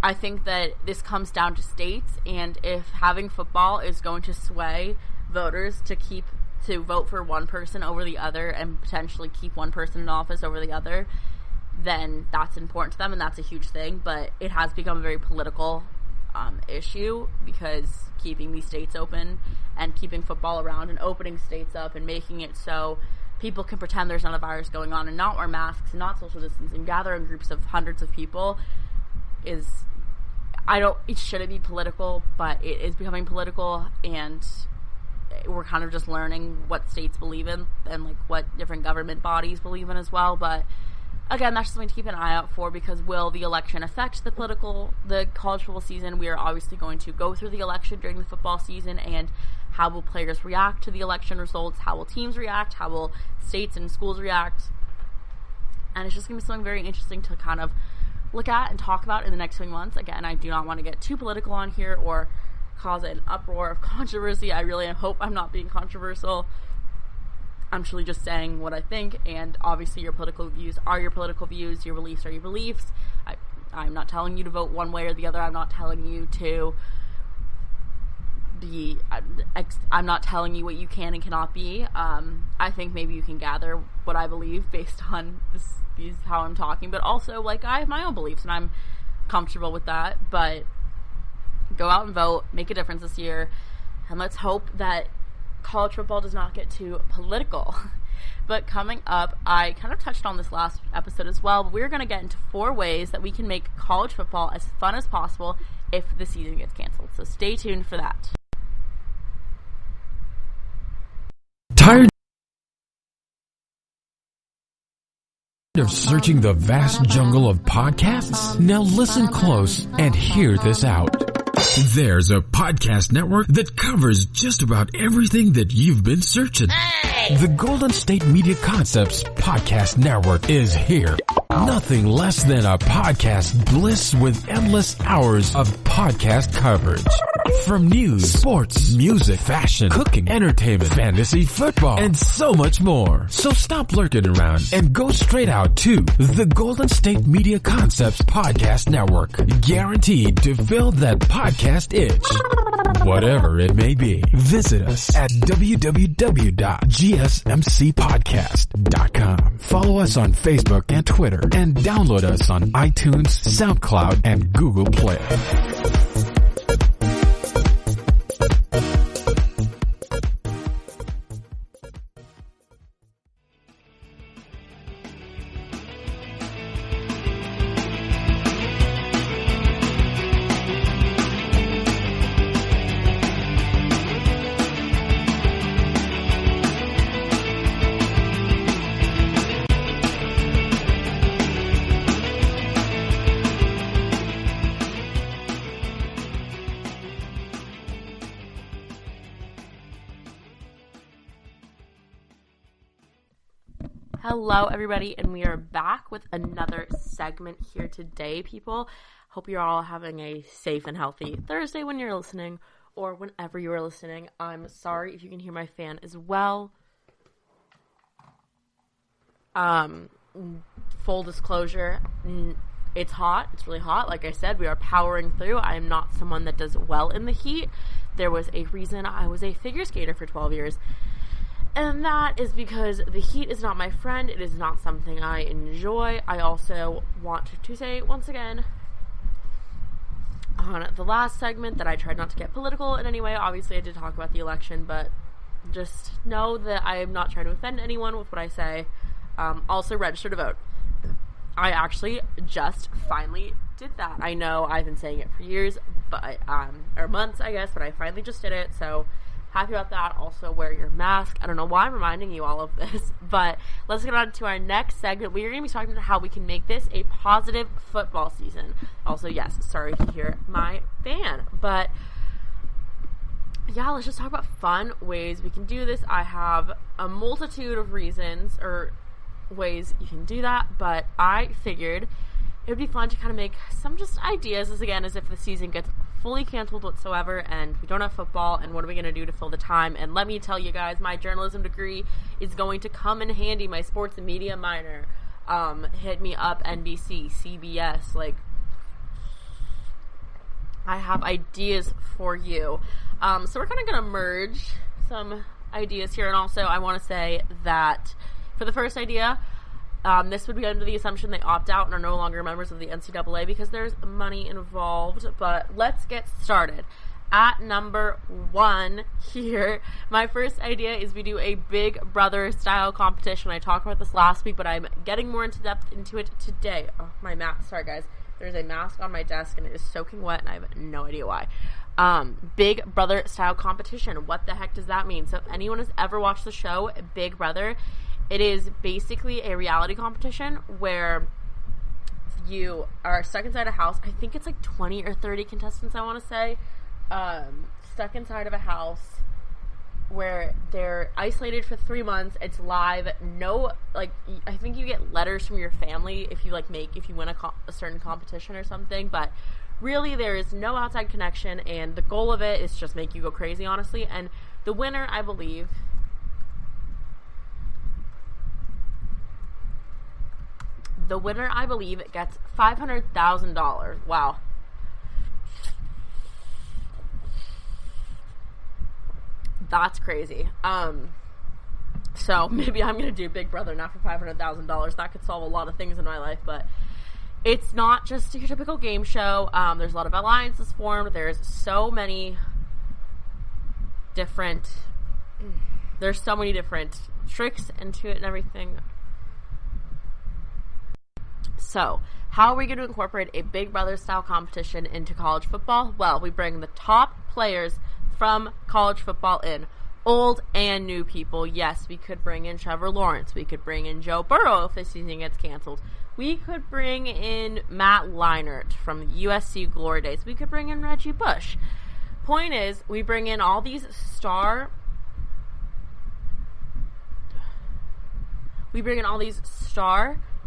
I think that this comes down to states, and if having football is going to sway voters to vote for one person over the other and potentially keep one person in office over the other, then that's important to them, and that's a huge thing. But it has become a very political issue, because keeping these states open and keeping football around and opening states up and making it so people can pretend there's not a virus going on and not wear masks and not social distance and gather in groups of hundreds of people it shouldn't be political, but it is becoming political, and we're kind of just learning what states believe in and like what different government bodies believe in as well. But again, that's something to keep an eye out for, because will the election affect the college football season? We are obviously going to go through the election during the football season, and how will players react to the election results? How will teams react? How will states and schools react? And it's just going to be something very interesting to kind of look at and talk about in the next few months. Again, I do not want to get too political on here or cause an uproar of controversy. I really hope I'm not being controversial. I'm truly just saying what I think, and obviously your political views are your political views, your beliefs are your beliefs. I'm not telling you to vote one way or the other. I'm not telling you to be, I'm not telling you what you can and cannot be. I think maybe you can gather what I believe based on how I'm talking, but also, like, I have my own beliefs, and I'm comfortable with that. But go out and vote, make a difference this year, and let's hope that college football does not get too political. But coming up, I kind of touched on this last episode as well, but we're going to get into 4 ways that we can make college football as fun as possible if the season gets canceled. So stay tuned for that. Tired of searching the vast jungle of podcasts? Now listen close and hear this out. There's a podcast network that covers just about everything that you've been searching. Hey! The Golden State Media Concepts Podcast Network is here. Nothing less than a podcast bliss with endless hours of podcast coverage. From news, sports, music, fashion, cooking, entertainment, fantasy, football, and so much more. So stop lurking around and go straight out to the Golden State Media Concepts Podcast Network. Guaranteed to fill that podcast itch. Whatever it may be. Visit us at www.gsmcpodcast.com. Follow us on Facebook and Twitter, and download us on iTunes, SoundCloud, and Google Play. Hello, everybody, and we are back with another segment here today, people. Hope you're all having a safe and healthy Thursday when you're listening, or whenever you are listening. I'm sorry if you can hear my fan as well. Full disclosure, it's hot. It's really hot. Like I said, we are powering through. I am not someone that does well in the heat. There was a reason I was a figure skater for 12 years. And that is because the heat is not my friend. It is not something I enjoy. I also want to say, once again, on the last segment, that I tried not to get political in any way. Obviously, I did talk about the election, but just know that I am not trying to offend anyone with what I say. Also, register to vote. I actually just finally did that. I know I've been saying it for years, but or months, I guess, but I finally just did it, so happy about that. Also, wear your mask. I don't know why I'm reminding you all of this, but let's get on to our next segment. We are going to be talking about how we can make this a positive football season. Also, yes, sorry if you hear my fan, but yeah, let's just talk about fun ways we can do this. I have a multitude of reasons or ways you can do that, but I figured it would be fun to kind of make some just ideas as if the season gets fully canceled whatsoever and we don't have football, and what are we going to do to fill the time. And let me tell you guys, my journalism degree is going to come in handy. My sports and media minor, hit me up, NBC, CBS, like, I have ideas for you. So we're kind of going to merge some ideas here. And also, I want to say that for the first idea, this would be under the assumption they opt out and are no longer members of the NCAA because there's money involved. But let's get started. At number 1 here, my first idea is we do a Big Brother style competition. I talked about this last week, but I'm getting more into depth into it today. Oh, my mask. Sorry, guys. There's a mask on my desk, and it is soaking wet, and I have no idea why. Big Brother style competition. What the heck does that mean? So if anyone has ever watched the show Big Brother, it is basically a reality competition where you are stuck inside a house. I think it's like 20 or 30 contestants, I want to say. Stuck inside of a house where they're isolated for 3 months. It's live. No, like, I think you get letters from your family if you win a certain competition or something, but really there is no outside connection, and the goal of it is just make you go crazy, honestly. And the winner, I believe, gets $500,000. Wow. That's crazy. So maybe I'm going to do Big Brother not for $500,000. That could solve a lot of things in my life, but it's not just your typical game show. There's a lot of alliances formed. There's so many different tricks into it and everything. So, how are we going to incorporate a Big Brother style competition into college football? Well, we bring the top players from college football in, old and new people. Yes, we could bring in Trevor Lawrence. We could bring in Joe Burrow if the season gets canceled. We could bring in Matt Leinart from USC Glory Days. We could bring in Reggie Bush. Point is, we bring in all these star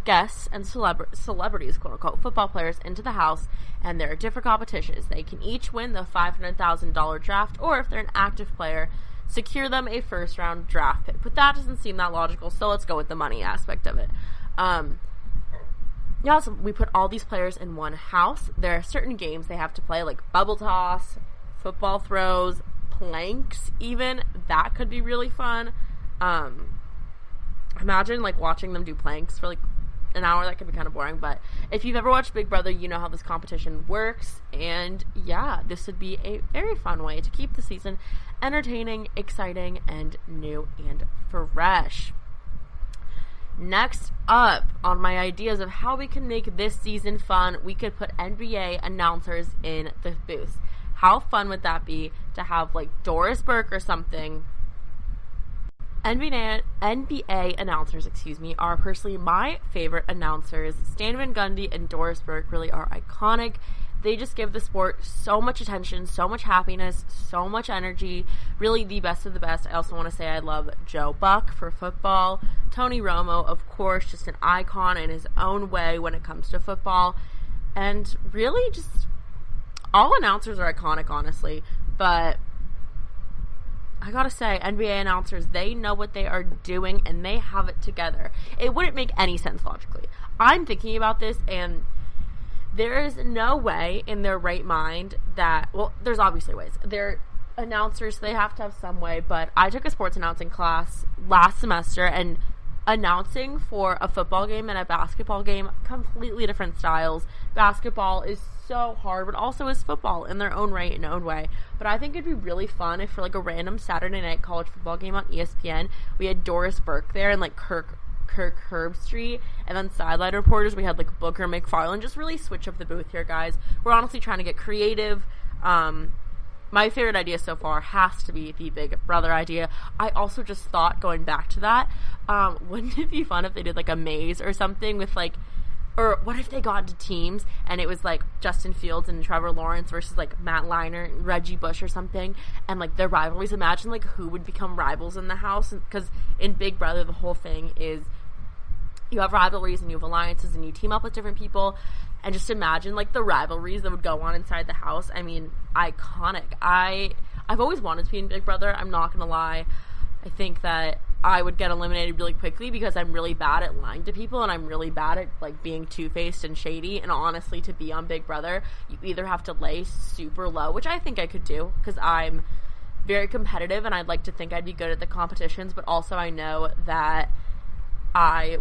guests and celebrities, quote-unquote, football players into the house, and there are different competitions. They can each win the $500,000 draft, or if they're an active player, secure them a first-round draft pick. But that doesn't seem that logical, so let's go with the money aspect of it. So we put all these players in one house. There are certain games they have to play, like bubble toss, football throws, planks even. That could be really fun. Imagine, like, watching them do planks for, like, an hour. That could be kind of boring, but if you've ever watched Big Brother, you know how this competition works, and yeah, this would be a very fun way to keep the season entertaining, exciting, and new and fresh. Next up on my ideas of how we can make this season fun, we could put NBA announcers in the booth. How fun would that be to have, like, Doris Burke or something? NBA announcers, are personally my favorite announcers. Stan Van Gundy and Doris Burke really are iconic. They just give the sport so much attention, so much happiness, so much energy. Really the best of the best. I also want to say I love Joe Buck for football. Tony Romo, of course, just an icon in his own way when it comes to football. And really just all announcers are iconic, honestly. But I gotta say, NBA announcers, they know what they are doing, and they have it together. It wouldn't make any sense logically. I'm thinking about this, and there is no way in their right mind that, well, there's obviously ways. They're announcers, so they have to have some way, but I took a sports announcing class last semester, and announcing for a football game and a basketball game, completely different styles. Basketball is so hard, but also is football in their own right, in their own way. But I think it'd be really fun if for, like, a random Saturday night college football game on ESPN, we had Doris Burke there and, like, Kirk Herbstreit, and then sideline reporters, we had, like, Booker McFarland. Just really switch up the booth here, guys. We're honestly trying to get creative. My favorite idea so far has to be the Big Brother idea. I also just thought, going back to that, wouldn't it be fun if they did, like, a maze or something with, like, or what if they got into teams and it was, like, Justin Fields and Trevor Lawrence versus, like, Matt Leinart, Reggie Bush or something, and, like, their rivalries. Imagine, like, who would become rivals in the house, because in Big Brother the whole thing is you have rivalries and you have alliances and you team up with different people. And just imagine, like, the rivalries that would go on inside the house. I mean, iconic. I've always wanted to be in Big Brother. I'm not going to lie. I think that I would get eliminated really quickly because I'm really bad at lying to people and I'm really bad at, like, being two-faced and shady. And honestly, to be on Big Brother, you either have to lay super low, which I think I could do because I'm very competitive and I'd like to think I'd be good at the competitions, but also I know that I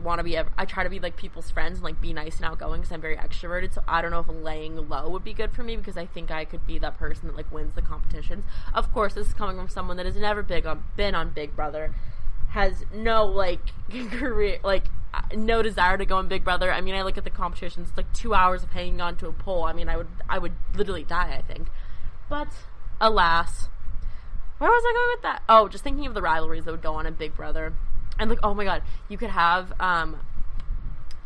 try to be, like, people's friends and, like, be nice and outgoing because I'm very extroverted, so I don't know if laying low would be good for me because I think I could be that person that, like, wins the competitions. Of course, this is coming from someone that has never been on Big Brother, has no, like, career, like, no desire to go on Big Brother. I mean, I look at the competitions, it's, like, 2 hours of hanging on to a pole. I mean, I would literally die, I think. But, alas, where was I going with that? Oh, just thinking of the rivalries that would go on in Big Brother. And, like, oh my god, you could have, I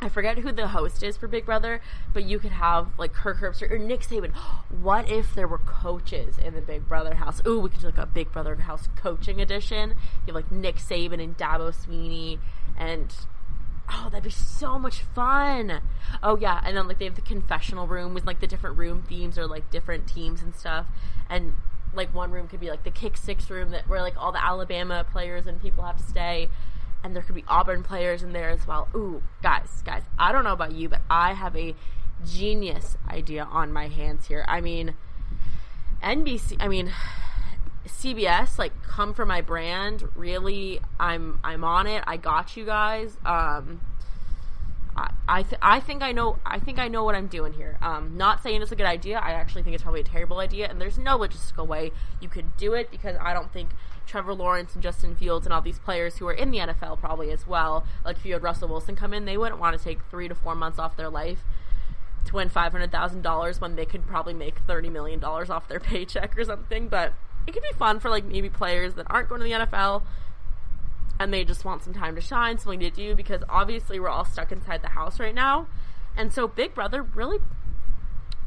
forget who the host is for Big Brother, but you could have, like, Kirk Herbstreit or Nick Saban. What if there were coaches in the Big Brother house? Ooh, we could do, like, a Big Brother house coaching edition. You have, like, Nick Saban and Dabo Sweeney, and, oh, that'd be so much fun. Oh, yeah, and then, like, they have the confessional room with, like, the different room themes or, like, different teams and stuff, and, like, one room could be, like, the Kick Six room where, like, all the Alabama players and people have to stay. And there could be Auburn players in there as well. Ooh, guys, I don't know about you, but I have a genius idea on my hands here. I mean, CBS, like, come for my brand. Really, I'm on it. I got you guys. I think I know what I'm doing here. Not saying it's a good idea. I actually think it's probably a terrible idea, and there's no logistical way you could do it because I don't think Trevor Lawrence and Justin Fields and all these players who are in the NFL probably as well, like if you had Russell Wilson come in, they wouldn't want to take 3 to 4 months off their life to win $500,000 when they could probably make $30 million off their paycheck or something. But it could be fun for, like, maybe players that aren't going to the NFL and they just want some time to shine, something to do, because obviously we're all stuck inside the house right now. And so Big Brother really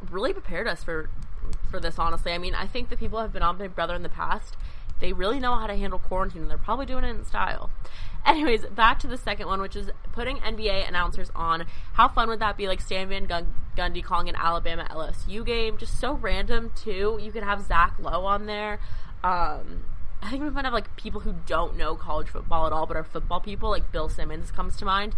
prepared us for this, honestly. I mean, I think the people who have been on Big Brother in the past, they really know how to handle quarantine, and they're probably doing it in style. Anyways, back to the second one, which is putting NBA announcers on. How fun would that be? Like Stan Van Gundy calling an Alabama LSU game. Just so random, too. You could have Zach Lowe on there. I think we're going to have, like, people who don't know college football at all, but are football people. Like Bill Simmons comes to mind.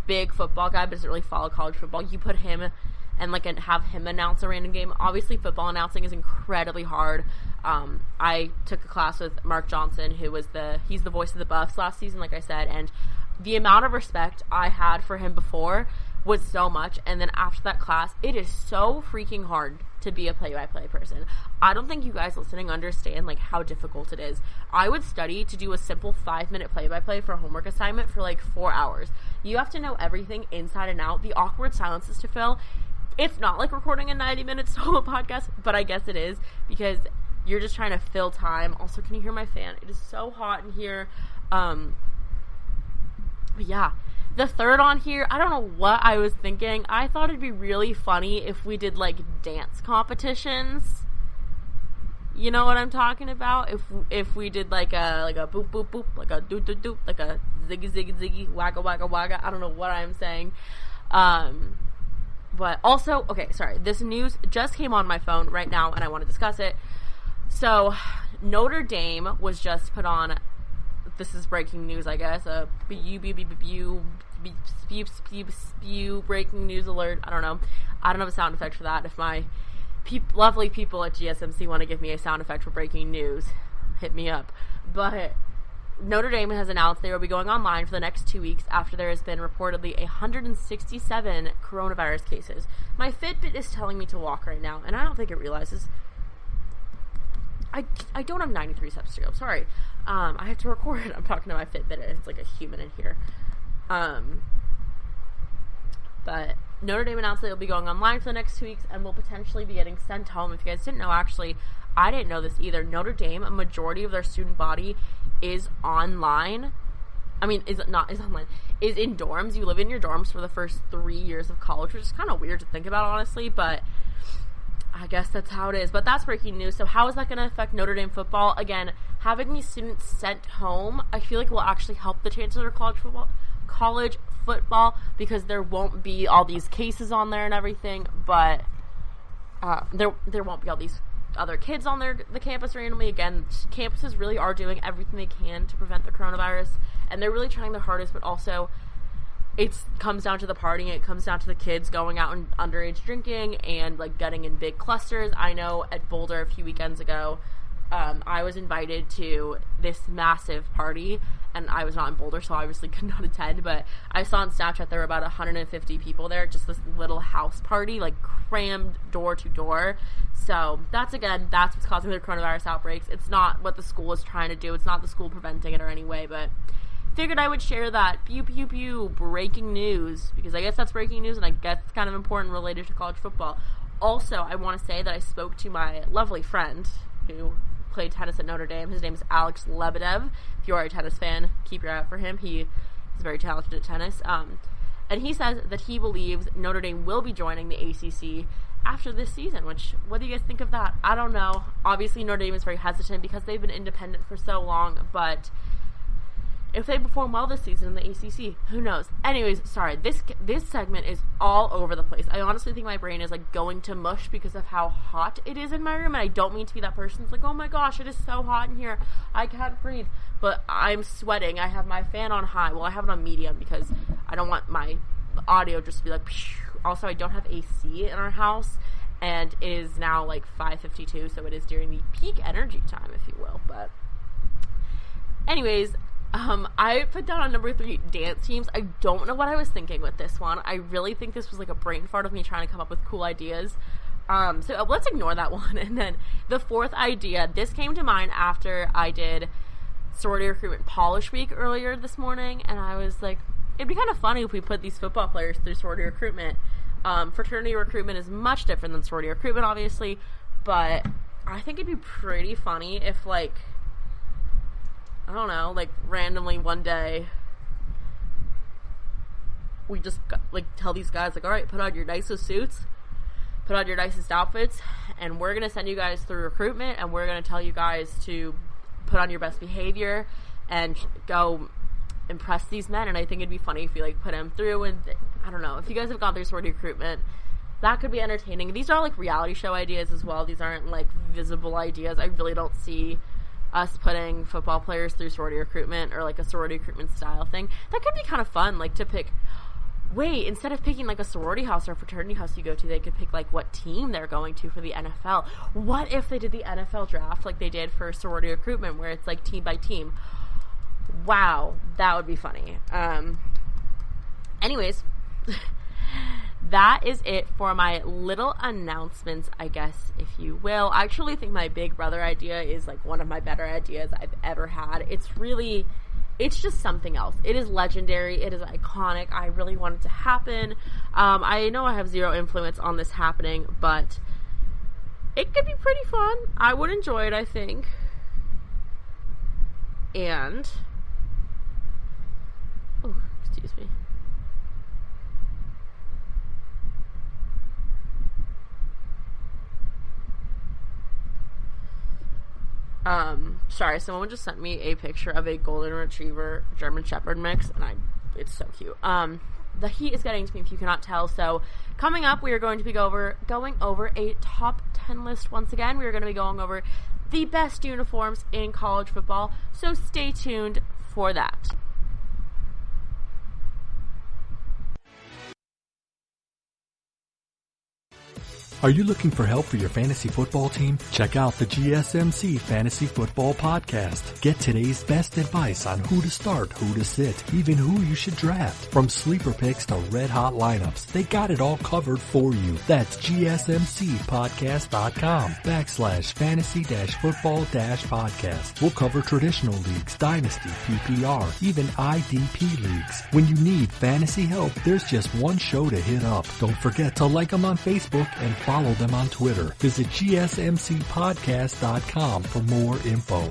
Big football guy, but doesn't really follow college football. You put him and, like, have him announce a random game. Obviously, football announcing is incredibly hard. I took a class with Mark Johnson, he's the voice of the Buffs last season, like I said, and the amount of respect I had for him before was so much, and then after that class, it is so freaking hard to be a play-by-play person. I don't think you guys listening understand, like, how difficult it is. I would study to do a simple 5-minute play-by-play for a homework assignment for, like, 4 hours. You have to know everything inside and out, the awkward silences to fill. It's not like recording a 90-minute solo podcast, but I guess it is, because you're just trying to fill time. Also, can you hear my fan? It is so hot in here. But yeah. The third on here, I don't know what I was thinking. I thought it'd be really funny if we did, like, dance competitions. You know what I'm talking about? If we did, like a boop boop boop, like a doot doot doot, like a ziggy ziggy ziggy, wagga wagga wagga. I don't know what I'm saying. But also, okay, sorry. This news just came on my phone right now, and I want to discuss it. So, Notre Dame was just put on, this is breaking news, I guess, breaking news alert, I don't know have a sound effect for that. If my lovely people at GSMC want to give me a sound effect for breaking news, hit me up. But Notre Dame has announced they will be going online for the next 2 weeks after there has been reportedly 167 coronavirus cases. My Fitbit is telling me to walk right now, and I don't think it realizes I don't have 93 steps to go. Sorry. I have to record. I'm talking to my Fitbit. It's like a human in here. But Notre Dame announced that they'll be going online for the next 2 weeks and will potentially be getting sent home. If you guys didn't know, actually, I didn't know this either. Notre Dame, a majority of their student body is online. I mean, is online. Is in dorms. You live in your dorms for the first 3 years of college, which is kind of weird to think about, honestly, but I guess that's how it is. But that's breaking news. So how is that going to affect Notre Dame football? Again, having these students sent home, I feel like will actually help the chances of college college football because there won't be all these cases on there and everything, but there won't be all these other kids on the campus randomly. Again, campuses really are doing everything they can to prevent the coronavirus, and they're really trying their hardest, but also it comes down to the partying. It comes down to the kids going out and underage drinking and like getting in big clusters. I know at Boulder a few weekends ago, I was invited to this massive party, and I was not in Boulder, so I obviously could not attend, but I saw on Snapchat there were about 150 people there, just this little house party, like crammed door to door. So that's what's causing the coronavirus outbreaks. It's not what the school is trying to do. It's not the school preventing it or any way, but figured I would share that. Pew, pew, pew, breaking news, because I guess that's breaking news, and I guess it's kind of important related to college football. Also, I want to say that I spoke to my lovely friend who played tennis at Notre Dame. His name is Alex Lebedev. If you are a tennis fan, keep your eye out for him. He is very talented at tennis. And he says that he believes Notre Dame will be joining the ACC after this season, which, what do you guys think of that? I don't know. Obviously, Notre Dame is very hesitant because they've been independent for so long, but if they perform well this season in the ACC, who knows? Anyways, sorry, this segment is all over the place. I honestly think my brain is like going to mush because of how hot it is in my room, and I don't mean to be that person that's like, oh my gosh, it is so hot in here, I can't breathe, but I'm sweating. I have my fan on high. Well, I have it on medium because I don't want my audio just to be like, phew. Also, I don't have AC in our house, and it is now like 5:52, so it is during the peak energy time, if you will. But anyways, I put down on number 3 dance teams. I don't know what I was thinking with this one. I really think this was like a brain fart of me trying to come up with cool ideas. So let's ignore that one. And then the 4th idea, this came to mind after I did sorority recruitment polish week earlier this morning, and I was like, it'd be kind of funny if we put these football players through sorority recruitment. Fraternity recruitment is much different than sorority recruitment, obviously, but I think it'd be pretty funny if, like, I don't know, like, randomly one day we just, like, tell these guys, like, alright, put on your nicest suits, put on your nicest outfits, and we're gonna send you guys through recruitment, and we're gonna tell you guys to put on your best behavior and go impress these men. And I think it'd be funny if you like put them through, and I don't know, if you guys have gone through sorority recruitment, that could be entertaining. These are like reality show ideas as well. These aren't like visible ideas. I really don't see us putting football players through sorority recruitment or like a sorority recruitment style thing. That could be kind of fun, like to pick, instead of picking like a sorority house or a fraternity house you go to, they could pick like what team they're going to for the NFL. What if they did the NFL draft like they did for sorority recruitment, where it's like team by team? Wow, that would be funny. Anyways, that is it for my little announcements, I guess, if you will. I actually think my Big Brother idea is like one of my better ideas I've ever had. It's just something else. It is legendary. It is iconic. I really want it to happen. I know I have zero influence on this happening, but it could be pretty fun. I would enjoy it, I think. And excuse me. Sorry, someone just sent me a picture of a golden retriever German shepherd mix, and it's so cute. The heat is getting to me if you cannot tell. So coming up, we are going to be going over a top 10 list once again. We are going to be going over the best uniforms in college football, so stay tuned for that. Are you looking for help for your fantasy football team? Check out the GSMC Fantasy Football Podcast. Get today's best advice on who to start, who to sit, even who you should draft. From sleeper picks to red hot lineups, they got it all covered for you. That's GSMCpodcast.com/fantasy-football-podcast. We'll cover traditional leagues, dynasty, PPR, even IDP leagues. When you need fantasy help, there's just one show to hit up. Don't forget to like them on Facebook and follow them on Twitter. Visit GSMCpodcast.com for more info.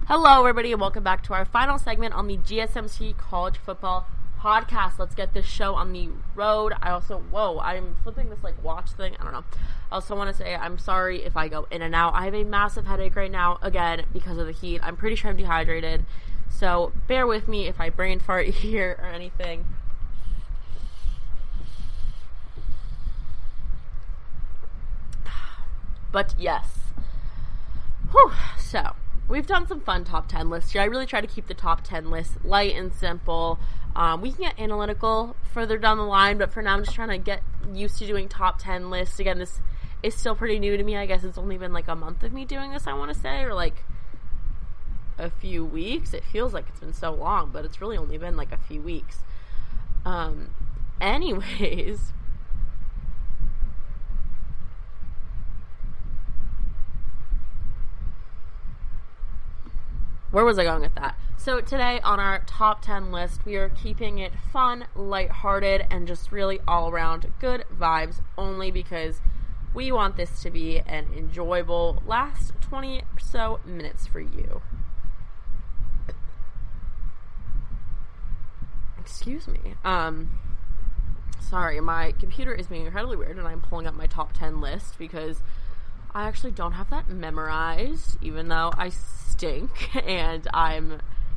Hello, everybody, and welcome back to our final segment on the GSMC College Football Podcast. Let's get this show on the road. I'm flipping this, watch thing. I don't know. I also want to say I'm sorry if I go in and out. I have a massive headache right now, again, because of the heat. I'm pretty sure I'm dehydrated, so bear with me if I brain fart here or anything. But yes. Whew. So, we've done some fun top 10 lists here. I really try to keep the top 10 lists light and simple. We can get analytical further down the line, but for now I'm just trying to get used to doing top 10 lists. Again, this is still pretty new to me. I guess it's only been a month of me doing this, I want to say, or a few weeks. It feels like it's been so long, but it's really only been a few weeks. Anyways, where was I going with that? So today on our top 10 list, we are keeping it fun, lighthearted, and just really all around good vibes only because we want this to be an enjoyable last 20 or so minutes for you. Excuse me. Sorry, my computer is being incredibly weird and I'm pulling up my top 10 list because I actually don't have that memorized, even though I stink, and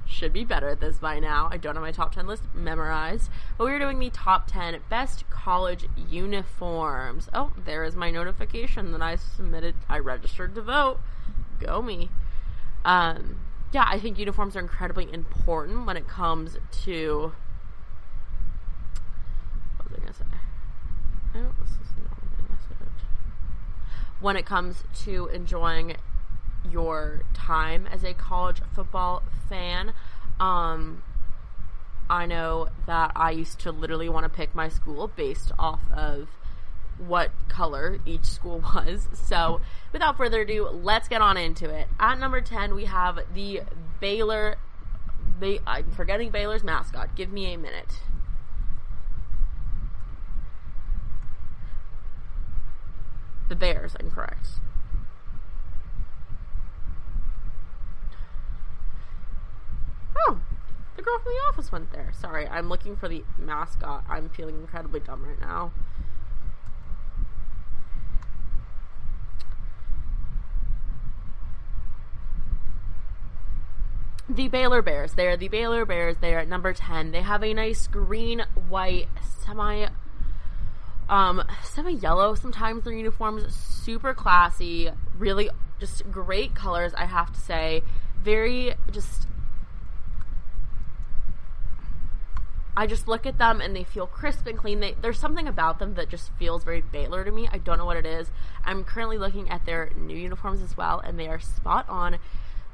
should be better at this by now. I don't have my top 10 list memorized, but we're doing the top 10 best college uniforms. Oh, there is my notification that I registered to vote. Go me. I think uniforms are incredibly important when it comes to... What was I going to say? Oh, this is not a message. When it comes to enjoying your time as a college football fan, I know that I used to literally want to pick my school based off of what color each school was. So without further ado, let's get on into it. At number 10, we have the Baylor. I'm forgetting Baylor's mascot. Give me a minute. The Bears, I'm correct. Oh, the girl from The Office went there. Sorry, I'm looking for the mascot. I'm feeling incredibly dumb right now. The Baylor Bears. They are the Baylor Bears. They are at number 10. They have a nice green, white, semi-yellow, sometimes their uniforms, super classy, really just great colors, I have to say. I just look at them and they feel crisp and clean. There's something about them that just feels very Baylor to me. I don't know what it is. I'm currently looking at their new uniforms as well, and they are spot on,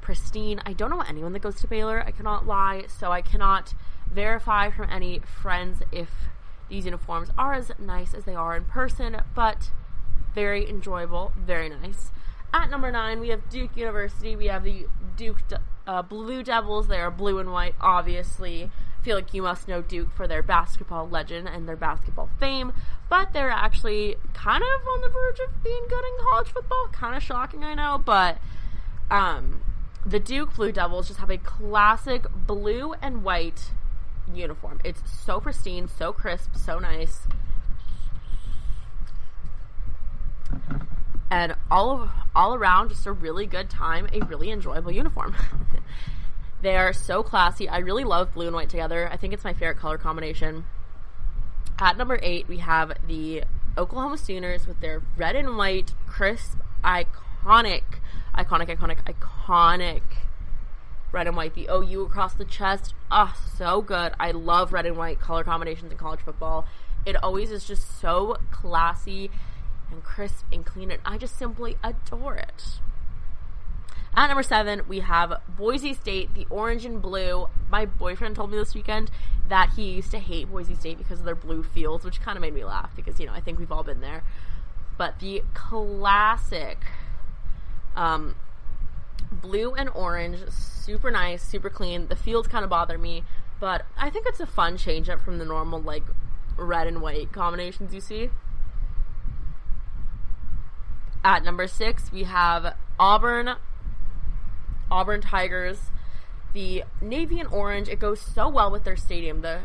pristine. I don't know anyone that goes to Baylor, I cannot lie, so I cannot verify from any friends if these uniforms are as nice as they are in person, but very enjoyable, very nice. At number 9, we have Duke University. We have the Duke Blue Devils. They are blue and white, obviously. I feel like you must know Duke for their basketball legend and their basketball fame, but they're actually kind of on the verge of being good in college football. Kind of shocking, I know, but the Duke Blue Devils just have a classic blue and white uniform. It's so pristine, so crisp, so nice, and all around just a really good time, a really enjoyable uniform. They are so classy. I really love blue and white together. I think it's my favorite color combination. At number 8, we have the Oklahoma Sooners with their red and white, crisp, iconic red and white. The OU across the chest. So good. I love red and white color combinations in college football. It always is just so classy and crisp and clean, and I just simply adore it. At number 7, we have Boise State, the orange and blue. My boyfriend told me this weekend that he used to hate Boise State because of their blue fields, which kind of made me laugh because, I think we've all been there. But the classic blue and orange, super nice, super clean. The fields kind of bother me, but I think it's a fun change up from the normal, red and white combinations you see. At number 6, we have Auburn Auburn Tigers. The navy and orange, it goes so well with their stadium. The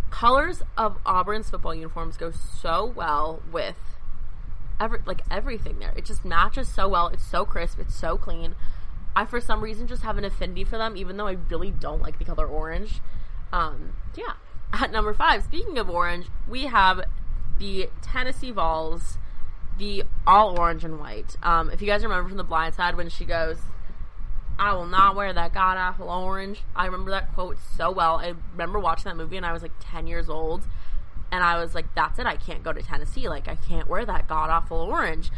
colors of Auburn's football uniforms go so well with everything there. It just matches so well. It's so crisp. It's so clean. I, for some reason, just have an affinity for them, even though I really don't like the color orange. Yeah. At number 5, speaking of orange, we have the Tennessee Vols, the all orange and white. If you guys remember from The Blind Side when she goes, "I will not wear that god-awful orange." I remember that quote so well. I remember watching that movie and I was 10 years old. And I was like, that's it. I can't go to Tennessee. I can't wear that god-awful orange.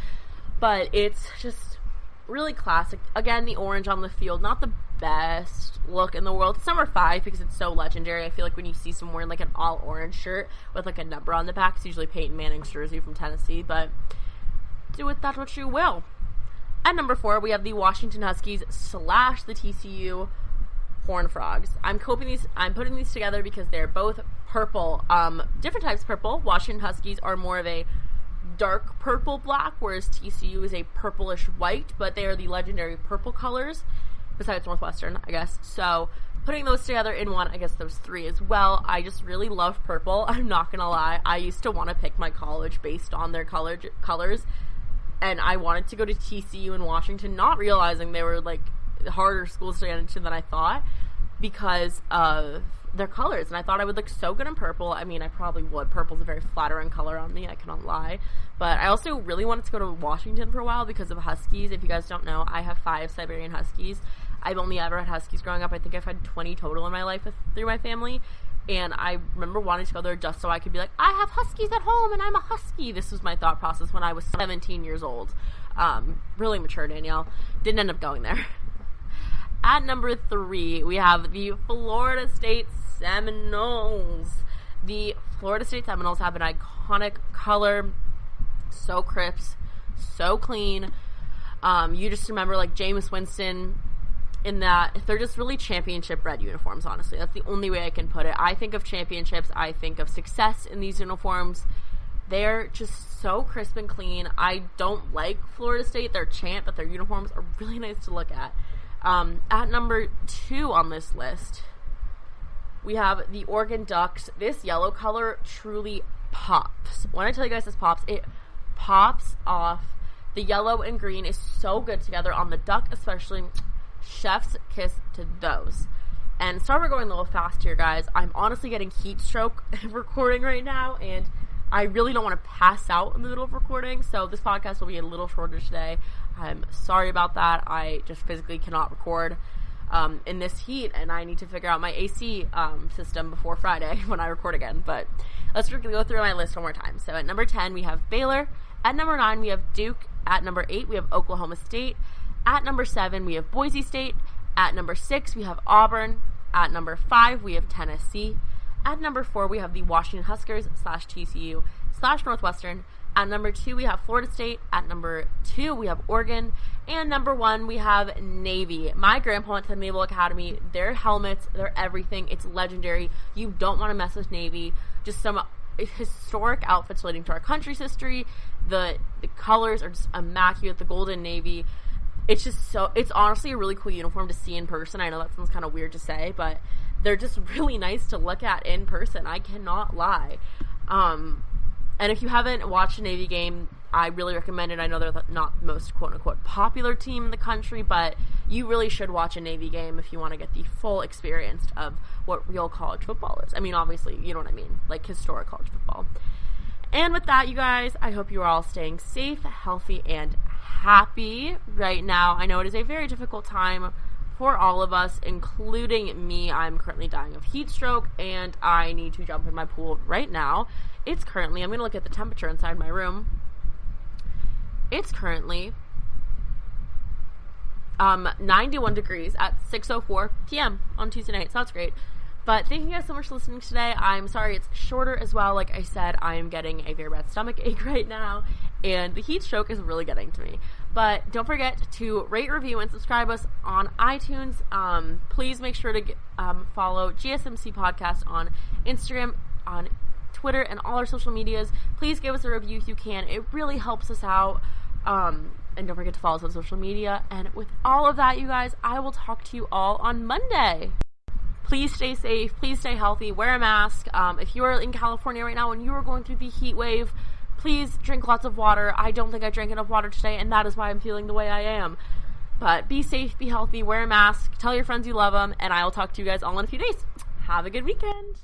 But it's just really classic. Again, the orange on the field, not the best look in the world. It's number 5 because it's so legendary. I feel like when you see someone wearing an all-orange shirt with a number on the back, it's usually Peyton Manning's jersey from Tennessee. But do with that what you will. At number 4, we have the Washington Huskies / the TCU Horned Frogs. I'm putting these together because they're both purple. Different types of purple. Washington Huskies are more of a dark purple black, whereas TCU is a purplish white, but they are the legendary purple colors, besides Northwestern, I guess. So putting those together in one, I guess those 3 as well. I just really love purple. I'm not gonna lie. I used to want to pick my college based on their colors, and I wanted to go to TCU in Washington, not realizing they were harder schools to get into than I thought because of their colors, and I thought I would look so good in purple. I mean, I probably would. Purple's a very flattering color on me, I cannot lie. But I also really wanted to go to Washington for a while because of Huskies. If you guys don't know, I have 5 Siberian Huskies. I've only ever had Huskies growing up. I think I've had 20 total in my life through my family, and I remember wanting to go there just so I could be like, I have Huskies at home, and I'm a Husky. This was my thought process when I was 17 years old. Really mature, Danielle. Didn't end up going there. At number 3, we have the Florida State Seminoles. The Florida State Seminoles have an iconic color, so crisp, so clean. You just remember Jameis Winston in that. They're just really championship red uniforms, honestly. That's the only way I can put it. I think of championships. I think of success in these uniforms. They're just so crisp and clean. I don't like Florida State, their chant, but their uniforms are really nice to look at. At number 2 on this list, we have the Oregon Ducks. This yellow color truly pops. When I tell you guys this pops, it pops off. The yellow and green is so good together on the duck, especially. Chef's kiss to those. And sorry we're going a little fast here, guys. I'm honestly getting heat stroke recording right now, and I really don't want to pass out in the middle of recording, so this podcast will be a little shorter today. I'm sorry about that. I just physically cannot record in this heat, and I need to figure out my AC system before Friday when I record again. But let's go through my list one more time. So at number 10, we have Baylor. At number 9, we have Duke. At number 8, we have Oklahoma State. At number 7, we have Boise State. At number 6, we have Auburn. At number 5, we have Tennessee. At number 4, we have the Washington Huskers / TCU / Northwestern. At number 2, we have Florida State. At number 2, we have Oregon. And number 1, we have Navy. My grandpa went to the Naval Academy. Their helmets, their everything, it's legendary. You don't want to mess with Navy. Just some historic outfits relating to our country's history. The colors are just immaculate. The golden navy. It's just it's honestly a really cool uniform to see in person. I know that sounds kind of weird to say, but they're just really nice to look at in person. I cannot lie. And if you haven't watched a Navy game, I really recommend it. I know they're not the most quote-unquote popular team in the country, but you really should watch a Navy game if you want to get the full experience of what real college football is. I mean, obviously, you know what I mean, historic college football. And with that, you guys, I hope you are all staying safe, healthy, and happy right now. I know it is a very difficult time for all of us, including me. I'm currently dying of heat stroke, and I need to jump in my pool right now. It's currently, I'm going to look at the temperature inside my room. It's currently 91 degrees at 6:04 p.m. on Tuesday night, so that's great. But thank you guys so much for listening today. I'm sorry it's shorter as well. Like I said, I'm getting a very bad stomach ache right now, and the heat stroke is really getting to me. But don't forget to rate, review, and subscribe us on iTunes. Please make sure to follow GSMC Podcast on Instagram, on Twitter, and all our social medias. Please give us a review if you can. It really helps us out. And don't forget to follow us on social media. And with all of that, you guys, I will talk to you all on Monday. Please stay safe. Please stay healthy. Wear a mask. If you're in California right now and you are going through the heat wave, please drink lots of water. I don't think I drank enough water today, and that is why I'm feeling the way I am. But be safe, be healthy, wear a mask, tell your friends you love them, and I will talk to you guys all in a few days. Have a good weekend.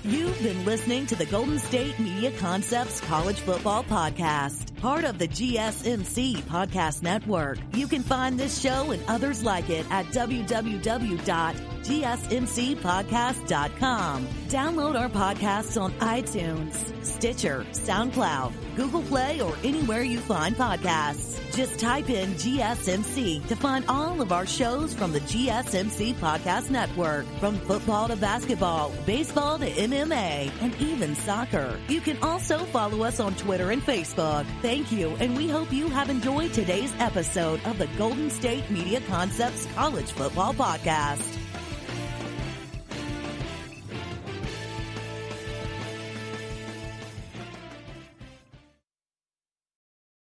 You've been listening to the Golden State Media Concepts College Football Podcast, part of the GSMC Podcast Network. You can find this show and others like it at www.gsmcpodcast.com. Download our podcasts on iTunes, Stitcher, SoundCloud, Google Play, or anywhere you find podcasts. Just type in GSMC to find all of our shows from the GSMC Podcast Network. From football to basketball, baseball to MMA, and even soccer. You can also follow us on Twitter and Facebook. Thank you, and we hope you have enjoyed today's episode of the Golden State Media Concepts College Football Podcast.